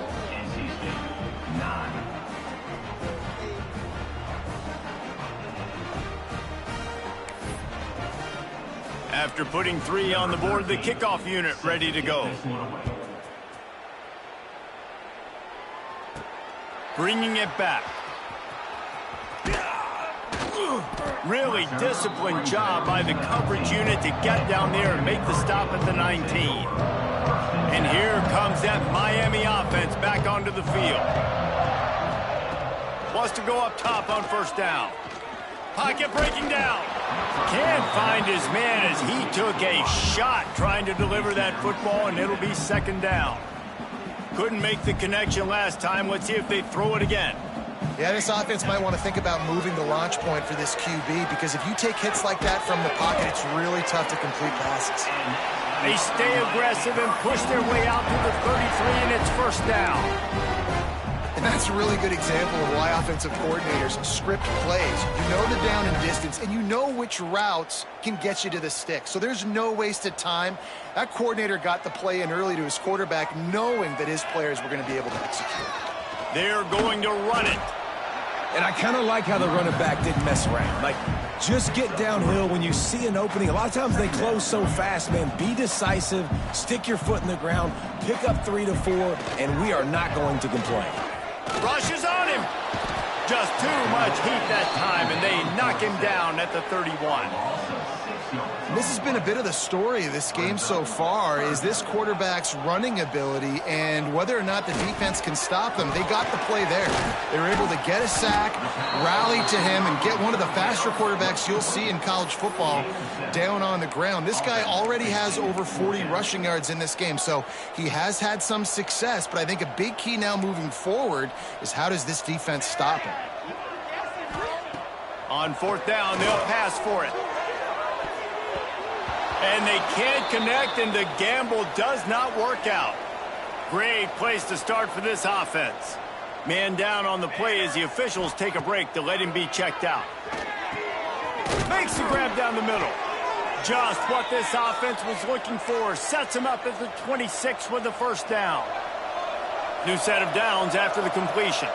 After putting 3 on the board, the kickoff unit ready to go. Bringing it back. Really disciplined job by the coverage unit to get down there and make the stop at the 19. And here comes that Miami offense back onto the field. Wants to go up top on first down. Pocket breaking down. Can't find his man as he took a shot trying to deliver that football, and it'll be second down. Couldn't make the connection last time. Let's see if they throw it again. Yeah, this offense might want to think about moving the launch point for this QB, because if you take hits like that from the pocket, it's really tough to complete passes. They stay aggressive and push their way out to the 33, and it's first down. And that's a really good example of why offensive coordinators script plays. You know the down and distance, and you know which routes can get you to the stick. So there's no wasted time. That coordinator got the play in early to his quarterback, knowing that his players were going to be able to execute. They're going to run it. And I kind of like how the running back didn't mess around. Like, just get downhill when you see an opening. A lot of times they close so fast, man. Be decisive, stick your foot in the ground, pick up 3 to 4, and we are not going to complain. Rushes on him. Just too much heat that time, and they knock him down at the 31. This has been a bit of the story of this game so far, is this quarterback's running ability and whether or not the defense can stop them. They got the play there. They were able to get a sack, rally to him, and get one of the faster quarterbacks you'll see in college football down on the ground. This guy already has over 40 rushing yards in this game, so he has had some success, but I think a big key now moving forward is how does this defense stop him? On fourth down, they'll pass for it. And they can't connect, and the gamble does not work out. Great place to start for this offense. Man down on the play as the officials take a break to let him be checked out. Makes the grab down the middle. Just what this offense was looking for. Sets him up at the 26 with the first down. New set of downs after the completion.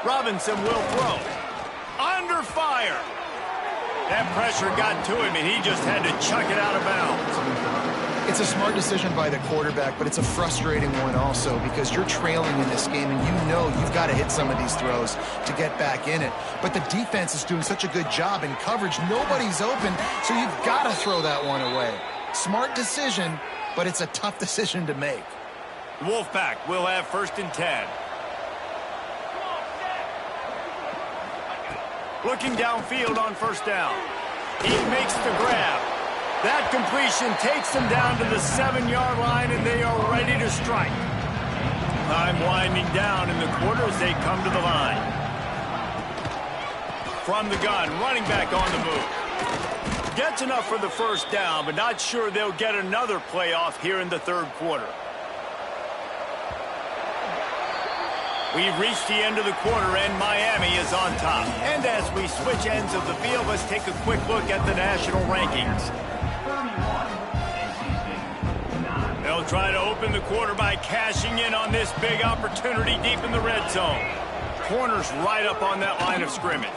Robinson will throw. Under fire. That pressure got to him, and he just had to chuck it out of bounds. It's a smart decision by the quarterback, but it's a frustrating one also because you're trailing in this game, and you know you've got to hit some of these throws to get back in it. But the defense is doing such a good job in coverage. Nobody's open, so you've got to throw that one away. Smart decision, but it's a tough decision to make. Wolfpack will have first and 10. Looking downfield on first down. He makes the grab. That completion takes them down to the 7-yard line, and they are ready to strike. Time winding down in the quarter as they come to the line. From the gun, running back on the move. Gets enough for the first down, but not sure they'll get another playoff here in the third quarter. We've reached the end of the quarter, and Miami is on top. And as we switch ends of the field, let's take a quick look at the national rankings. They'll try to open the quarter by cashing in on this big opportunity deep in the red zone. Corners right up on that line of scrimmage.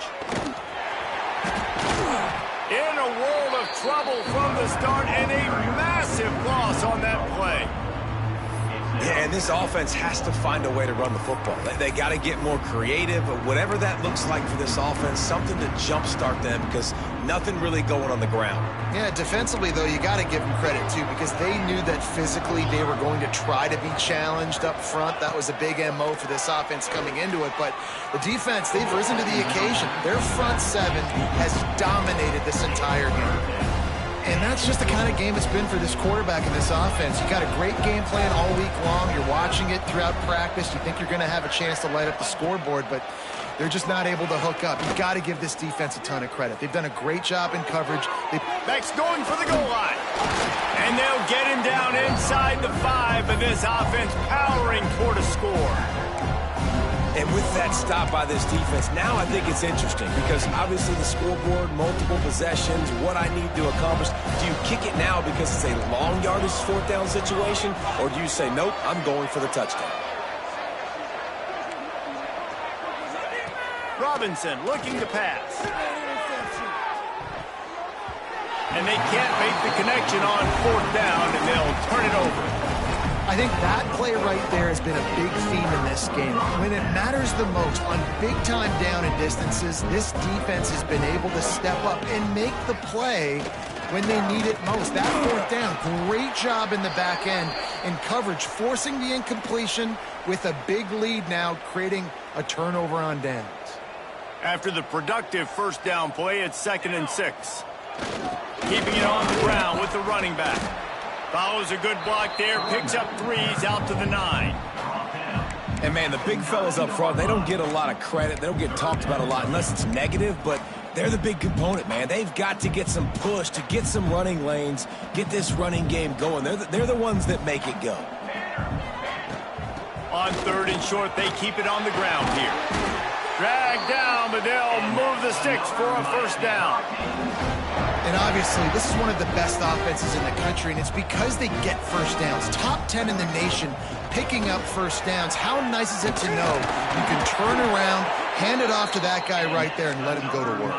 In a world of trouble from the start, and a massive loss on that play. Yeah, and this offense has to find a way to run the football. They got to get more creative, whatever that looks like for this offense, something to jumpstart them because nothing really going on the ground. Yeah, defensively, though, you got to give them credit, too, because they knew that physically they were going to try to be challenged up front. That was a big MO for this offense coming into it. But the defense, they've risen to the occasion. Their front seven has dominated this entire game. And that's just the kind of game it's been for this quarterback and this offense. You got a great game plan all week long. You're watching it throughout practice. You think you're going to have a chance to light up the scoreboard, but they're just not able to hook up. You've got to give this defense a ton of credit. They've done a great job in coverage. Beck's going for the goal line. And they'll get him down inside the 5, but this offense powering toward a score. And with that stop by this defense, now I think it's interesting because obviously the scoreboard, multiple possessions, what I need to accomplish. Do you kick it now because it's a long yardage fourth down situation, or do you say, nope, I'm going for the touchdown? Robinson looking to pass. And they can't make the connection on 4th down, and they'll turn it over. I think that play right there has been a big theme in this game. When it matters the most, on big-time down and distances, this defense has been able to step up and make the play when they need it most. That 4th down, great job in the back end in coverage, forcing the incompletion with a big lead now, creating a turnover on downs. After the productive 1st down play, it's 2nd and 6. Keeping it on the ground with the running back. Follows a good block there, picks up 3s out to the 9. And, man, the big fellas up front, they don't get a lot of credit. They don't get talked about a lot unless it's negative, but they're the big component, man. They've got to get some push, to get some running lanes, get this running game going. They're the ones that make it go. On 3rd and short, they keep it on the ground here. Drag down, but they'll move the sticks for a 1st down. And obviously, this is one of the best offenses in the country, and it's because they get 1st downs. Top 10 in the nation picking up 1st downs. How nice is it to know you can turn around, hand it off to that guy right there, and let him go to work.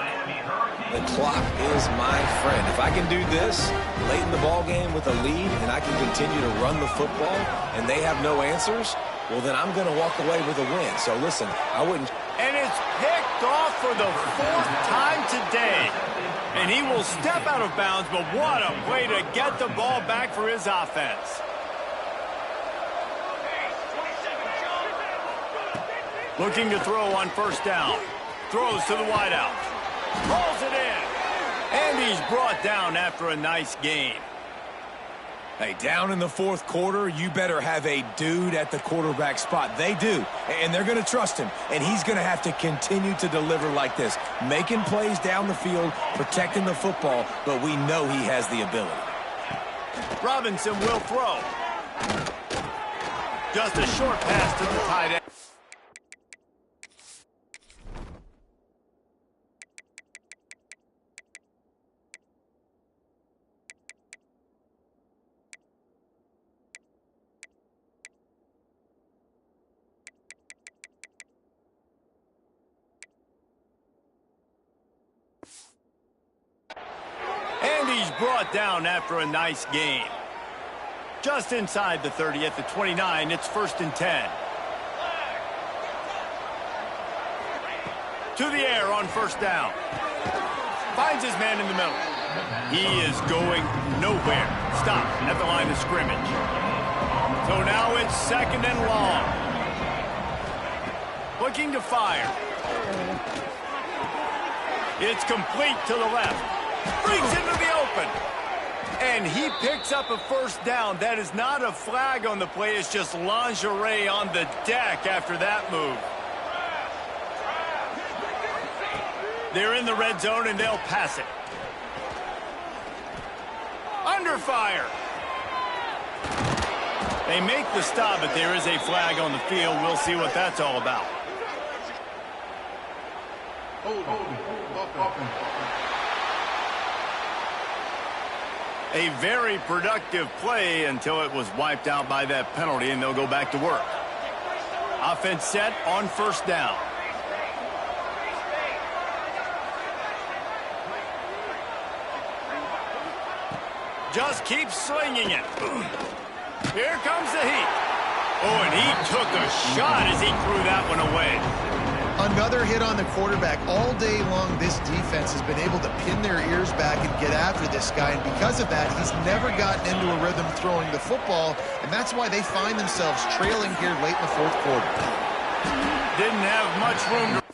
The clock is my friend. If I can do this late in the ball game with a lead and I can continue to run the football and they have no answers, well, then I'm going to walk away with a win. So, listen, I wouldn't... And it's picked off for the 4th time today. And he will step out of bounds, but what a way to get the ball back for his offense. Looking to throw on 1st down. Throws to the wideout. Rolls it in. And he's brought down after a nice game. Hey, down in the 4th quarter, you better have a dude at the quarterback spot. They do, and they're going to trust him, and he's going to have to continue to deliver like this, making plays down the field, protecting the football, but we know he has the ability. Robinson will throw. Just a short pass to the tight end. And he's brought down after a nice game. Just inside the 30 at the 29, it's 1st and 10. To the air on 1st down. Finds his man in the middle. He is going nowhere. Stop at the line of scrimmage. So now it's 2nd and long. Looking to fire. It's complete to the left. Breaks into the open. And he picks up a 1st down. That is not a flag on the play. It's just lingerie on the deck after that move. They're in the red zone, and they'll pass it. Under fire. They make the stop, but there is a flag on the field. We'll see what that's all about. A very productive play until it was wiped out by that penalty, and they'll go back to work. Offense set on 1st down. Just keep slinging it. Here comes the heat. Oh, and he took a shot as he threw that one away. Another hit on the quarterback. All day long, this defense has been able to pin their ears back and get after this guy, and because of that, he's never gotten into a rhythm throwing the football, and that's why they find themselves trailing here late in the 4th quarter. Didn't have much room to...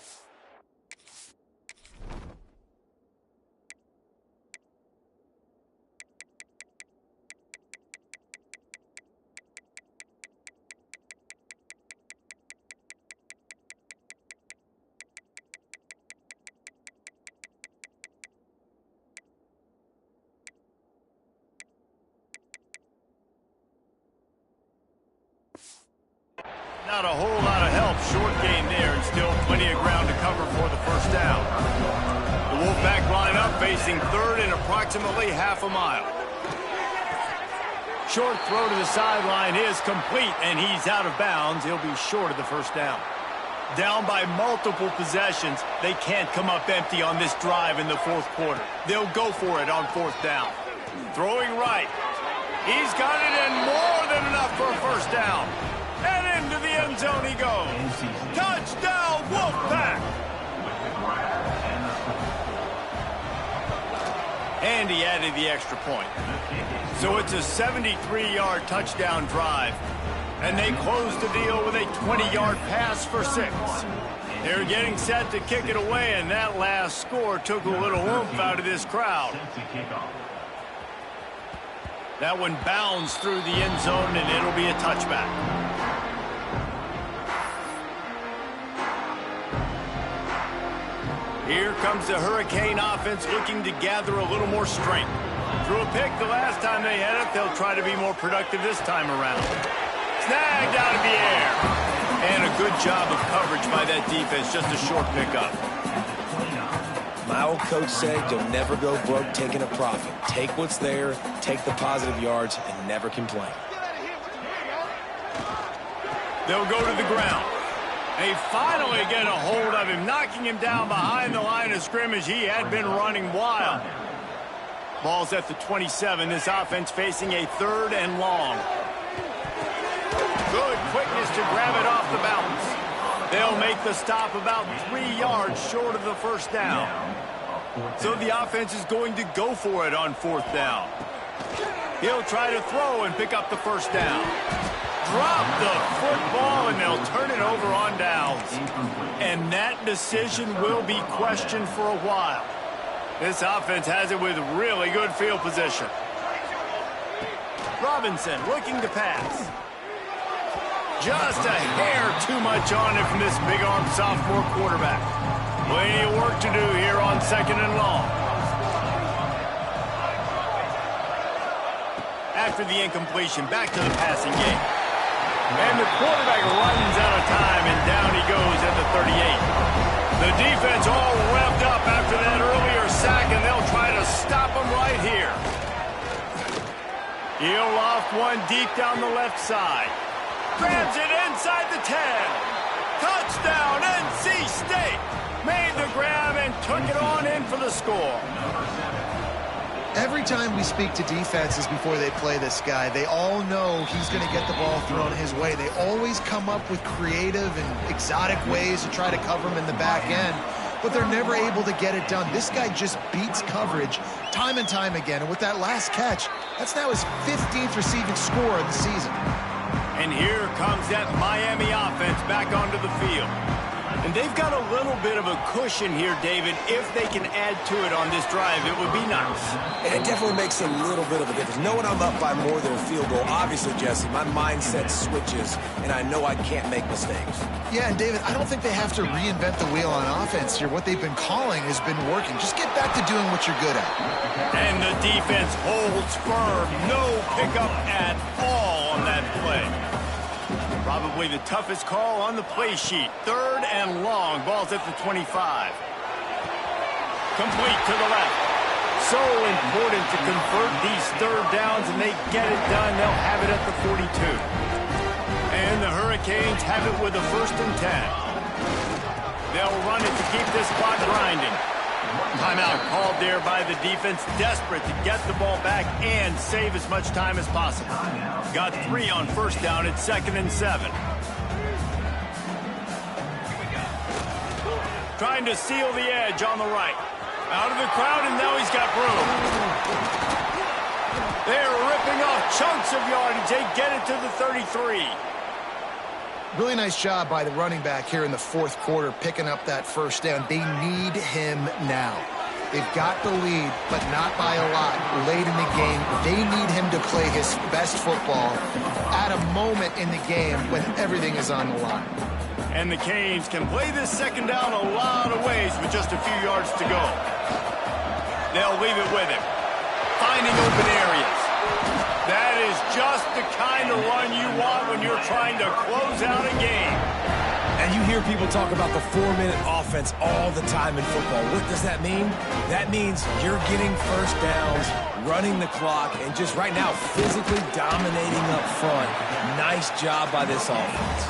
Not a whole lot of help. Short gain there, and still plenty of ground to cover for the 1st down. The Wolfpack line up, facing 3rd and approximately half a mile. Short throw to the sideline is complete, and he's out of bounds. He'll be short of the 1st down. Down by multiple possessions, they can't come up empty on this drive in the fourth quarter. They'll go for it on fourth down. Throwing right. He's got it in more than enough for a first down. And into the end zone he goes. Touchdown, Wolfpack! And he added the extra point. So it's a 73-yard touchdown drive. And they close the deal with a 20-yard pass for 6. They're getting set to kick it away, and that last score took a little oomph out of this crowd. That one bounds through the end zone, and it'll be a touchback. Here comes the Hurricane offense looking to gather a little more strength. Threw a pick the last time they had it. They'll try to be more productive this time around. Snagged out of the air. And a good job of coverage by that defense. Just a short pickup. My old coach said you'll never go broke taking a profit. Take what's there, take the positive yards, and never complain. They'll go to the ground. They finally get a hold of him, knocking him down behind the line of scrimmage. He had been running wild. Ball's at the 27. This offense facing a 3rd and long. Good quickness to grab it off the bounce. They'll make the stop about 3 yards short of the first down. So the offense is going to go for it on 4th down. He'll try to throw and pick up the first down. Drop the football, and they'll turn it over on downs. And that decision will be questioned for a while. This offense has it with really good field position. Robinson looking to pass. Just a hair too much on it from this big-armed sophomore quarterback. Plenty of work to do here on 2nd and long. After the incompletion, back to the passing game. And the quarterback runs out of time, and down he goes at the 38. The defense all revved up after that earlier sack, and they'll try to stop him right here. He'll loft one deep down the left side. Grabs it inside the 10. Touchdown, NC State. Made the grab and took it on in for the score. Every time we speak to defenses before they play this guy, they all know he's going to get the ball thrown his way. They always come up with creative and exotic ways to try to cover him in the back end, but they're never able to get it done. This guy just beats coverage time and time again, and with that last catch, that's now his 15th receiving score of the season. And here comes that Miami offense back onto the field. And they've got a little bit of a cushion here, David. If they can add to it on this drive, it would be nice. And it definitely makes a little bit of a difference. Knowing I'm up by more than a field goal, obviously, Jesse, my mindset switches, and I know I can't make mistakes. Yeah, and David, I don't think they have to reinvent the wheel on offense here. What they've been calling has been working. Just get back to doing what you're good at. And the defense holds firm. No pickup at all on that play. Probably the toughest call on the play sheet. 3rd and long. Ball's at the 25. Complete to the left. So important to convert these 3rd downs, and they get it done. They'll have it at the 42. And the Hurricanes have it with a 1st and 10. They'll run it to keep this clock grinding. Timeout called there by the defense, desperate to get the ball back and save as much time as possible. Got 3 on 1st down at 2nd and 7. Trying to seal the edge on the right. Out of the crowd, and now he's got room. They're ripping off chunks of yardage. They get it to the 33. Really nice job by the running back here in the 4th quarter, picking up that 1st down. They need him now. They've got the lead, but not by a lot late in the game. They need him to play his best football at a moment in the game when everything is on the line. And the Canes can play this 2nd down a lot of ways with just a few yards to go. They'll leave it with him. Finding open areas. That is just the kind of run you want when you're trying to close out a game. And you hear people talk about the 4-minute offense all the time in football. What does that mean? That means you're getting 1st downs, running the clock, and just right now physically dominating up front. Nice job by this offense.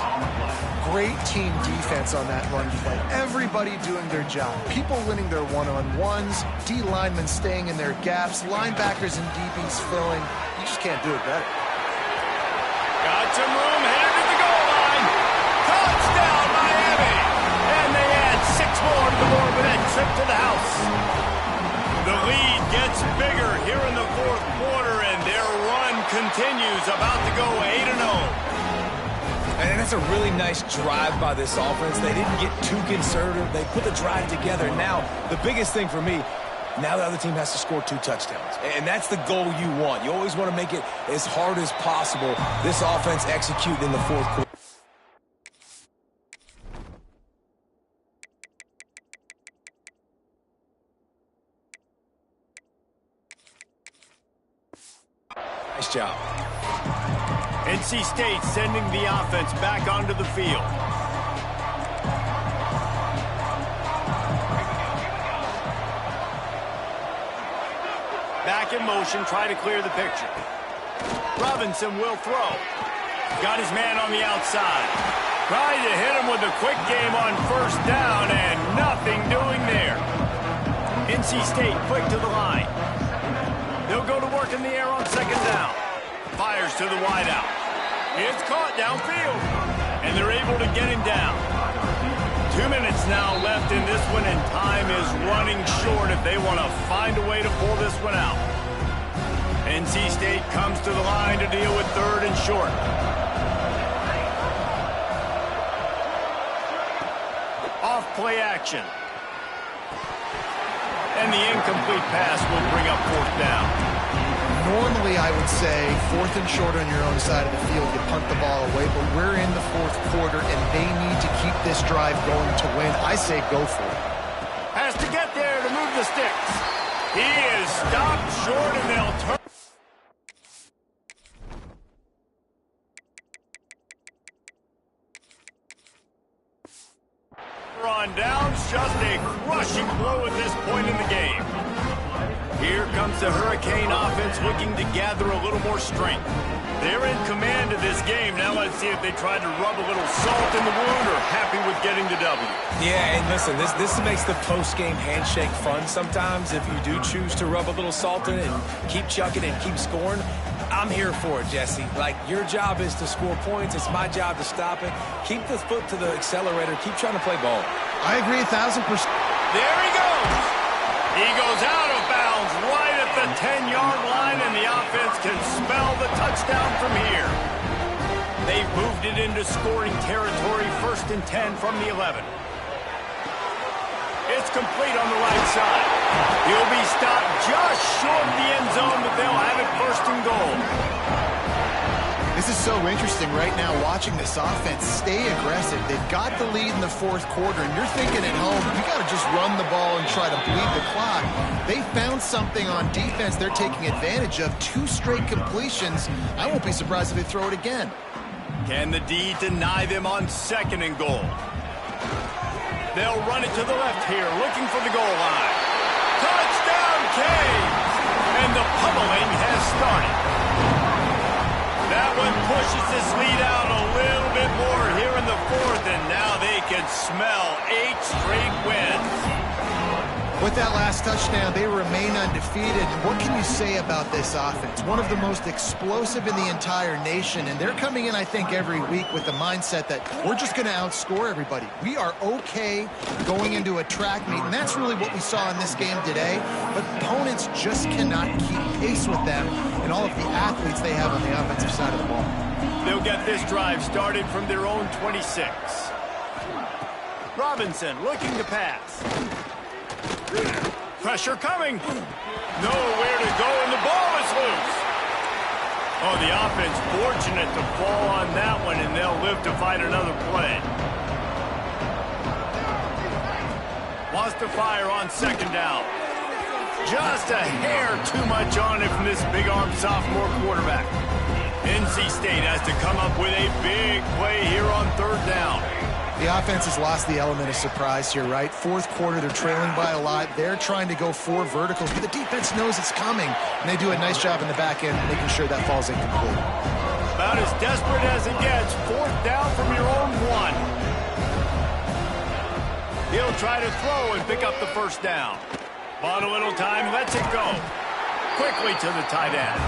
great team defense on that run play. Everybody doing their job. People winning their one-on-ones, D linemen staying in their gaps, linebackers and DBs filling. You just can't do it better. Got some room, headed to the goal line. Touchdown, Miami! And they add 6 more to the board with that trip to the house. The lead gets bigger here in the fourth quarter, and their run continues, about to go 8-0. And that's a really nice drive by this offense. They didn't get too conservative. They put the drive together. Now, the biggest thing for me, now the other team has to score 2 touchdowns. And that's the goal you want. You always want to make it as hard as possible. This offense executed in the fourth quarter. Nice job. NC State sending the offense back onto the field. Back in motion, try to clear the picture. Robinson will throw. Got his man on the outside. Trying to hit him with a quick game on first down, and nothing doing there. NC State quick to the line. They'll go to work in the air on second down. Fires to the wideout. It's caught downfield, and they're able to get him down. 2 minutes now left in this one, and time is running short if they want to find a way to pull this one out. NC State comes to the line to deal with 3rd and short. Off play action. And the incomplete pass will bring up 4th down. Normally, I would say 4th and short on your own side of the field, you punt the ball away, but we're in the 4th quarter, and they need to keep this drive going to win. I say go for it. Has to get there to move the sticks. He is stopped short, and they'll turn. On downs, just a crushing blow at this point in the game. Here comes the Hurricane offense looking to gather a little more strength. They're in command of this game. Now let's see if they try to rub a little salt in the wound or happy with getting the W. Yeah, and listen, this makes the post-game handshake fun sometimes if you do choose to rub a little salt in it and keep chucking and keep scoring. I'm here for it, Jesse. Like, your job is to score points. It's my job to stop it. Keep the foot to the accelerator. Keep trying to play ball. I agree 1,000%. There he goes. He goes out of bounds right at the 10-yard line, and the offense can smell the touchdown from here. They've moved it into scoring territory, 1st and 10 from the 11. It's complete on the right side. He'll be stopped just short of the end zone, but they'll have it 1st and goal. This is so interesting right now watching this offense stay aggressive. They've got the lead in the 4th quarter, and you're thinking at home, you got to just run the ball and try to bleed the clock. They found something on defense they're taking advantage of. 2 straight completions. I won't be surprised if they throw it again. Can the D deny them on 2nd and goal? They'll run it to the left here, looking for the goal line. Touchdown, Canes! And the pummeling has started. That one pushes this lead out a little bit more here in the 4th, and now they can smell 8 straight wins. With that last touchdown, they remain undefeated. What can you say about this offense? One of the most explosive in the entire nation, and they're coming in, I think, every week with the mindset that we're just going to outscore everybody. We are okay going into a track meet, and that's really what we saw in this game today. But opponents just cannot keep pace with them and all of the athletes they have on the offensive side of the ball. They'll get this drive started from their own 26. Robinson looking to pass. Pressure coming. Nowhere to go, and the ball is loose. Oh, the offense fortunate to fall on that one, and they'll live to fight another play. Wants to fire on 2nd down. Just a hair too much on it from this big-arm sophomore quarterback. NC State has to come up with a big play here on 3rd down. The offense has lost the element of surprise here, right? 4th quarter, they're trailing by a lot. They're trying to go 4 verticals, but the defense knows it's coming, and they do a nice job in the back end making sure that falls incomplete. About as desperate as it gets. 4th down from your own 1. He'll try to throw and pick up the first down. Bought a little time, lets it go. Quickly to the tight end.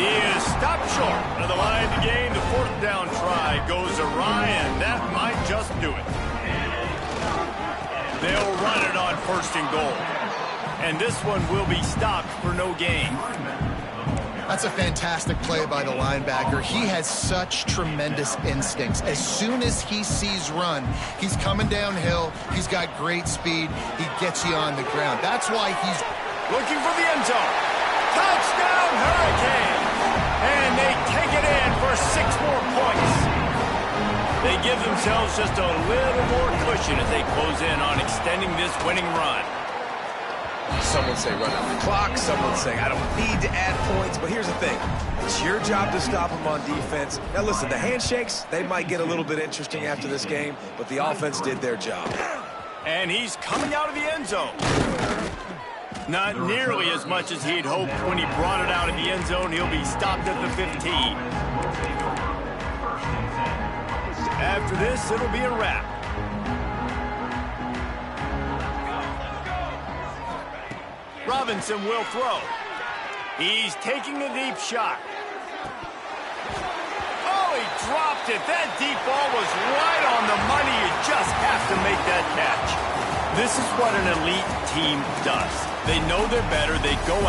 He is stopped short of the line to gain. The fourth down try goes awry, and that might just do it. They'll run it on 1st and goal. And this one will be stopped for no gain. That's a fantastic play by the linebacker. He has such tremendous instincts. As soon as he sees run, he's coming downhill. He's got great speed. He gets you on the ground. That's why he's looking for the end zone. Touchdown, Hurricanes! And they take it in for 6 more points. They give themselves just a little more cushion as they close in on extending this winning run. Some would say run out the clock. Some would say I don't need to add points. But here's the thing. It's your job to stop them on defense. Now, listen, the handshakes, they might get a little bit interesting after this game, but the offense did their job. And he's coming out of the end zone. Not nearly as much as he'd hoped when he brought it out of the end zone. He'll be stopped at the 15. After this, it'll be a wrap. Robinson will throw. He's taking a deep shot. Oh, he dropped it. That deep ball was right on the money. You just have to make that catch. This is what an elite team does. They know they're better. They go out.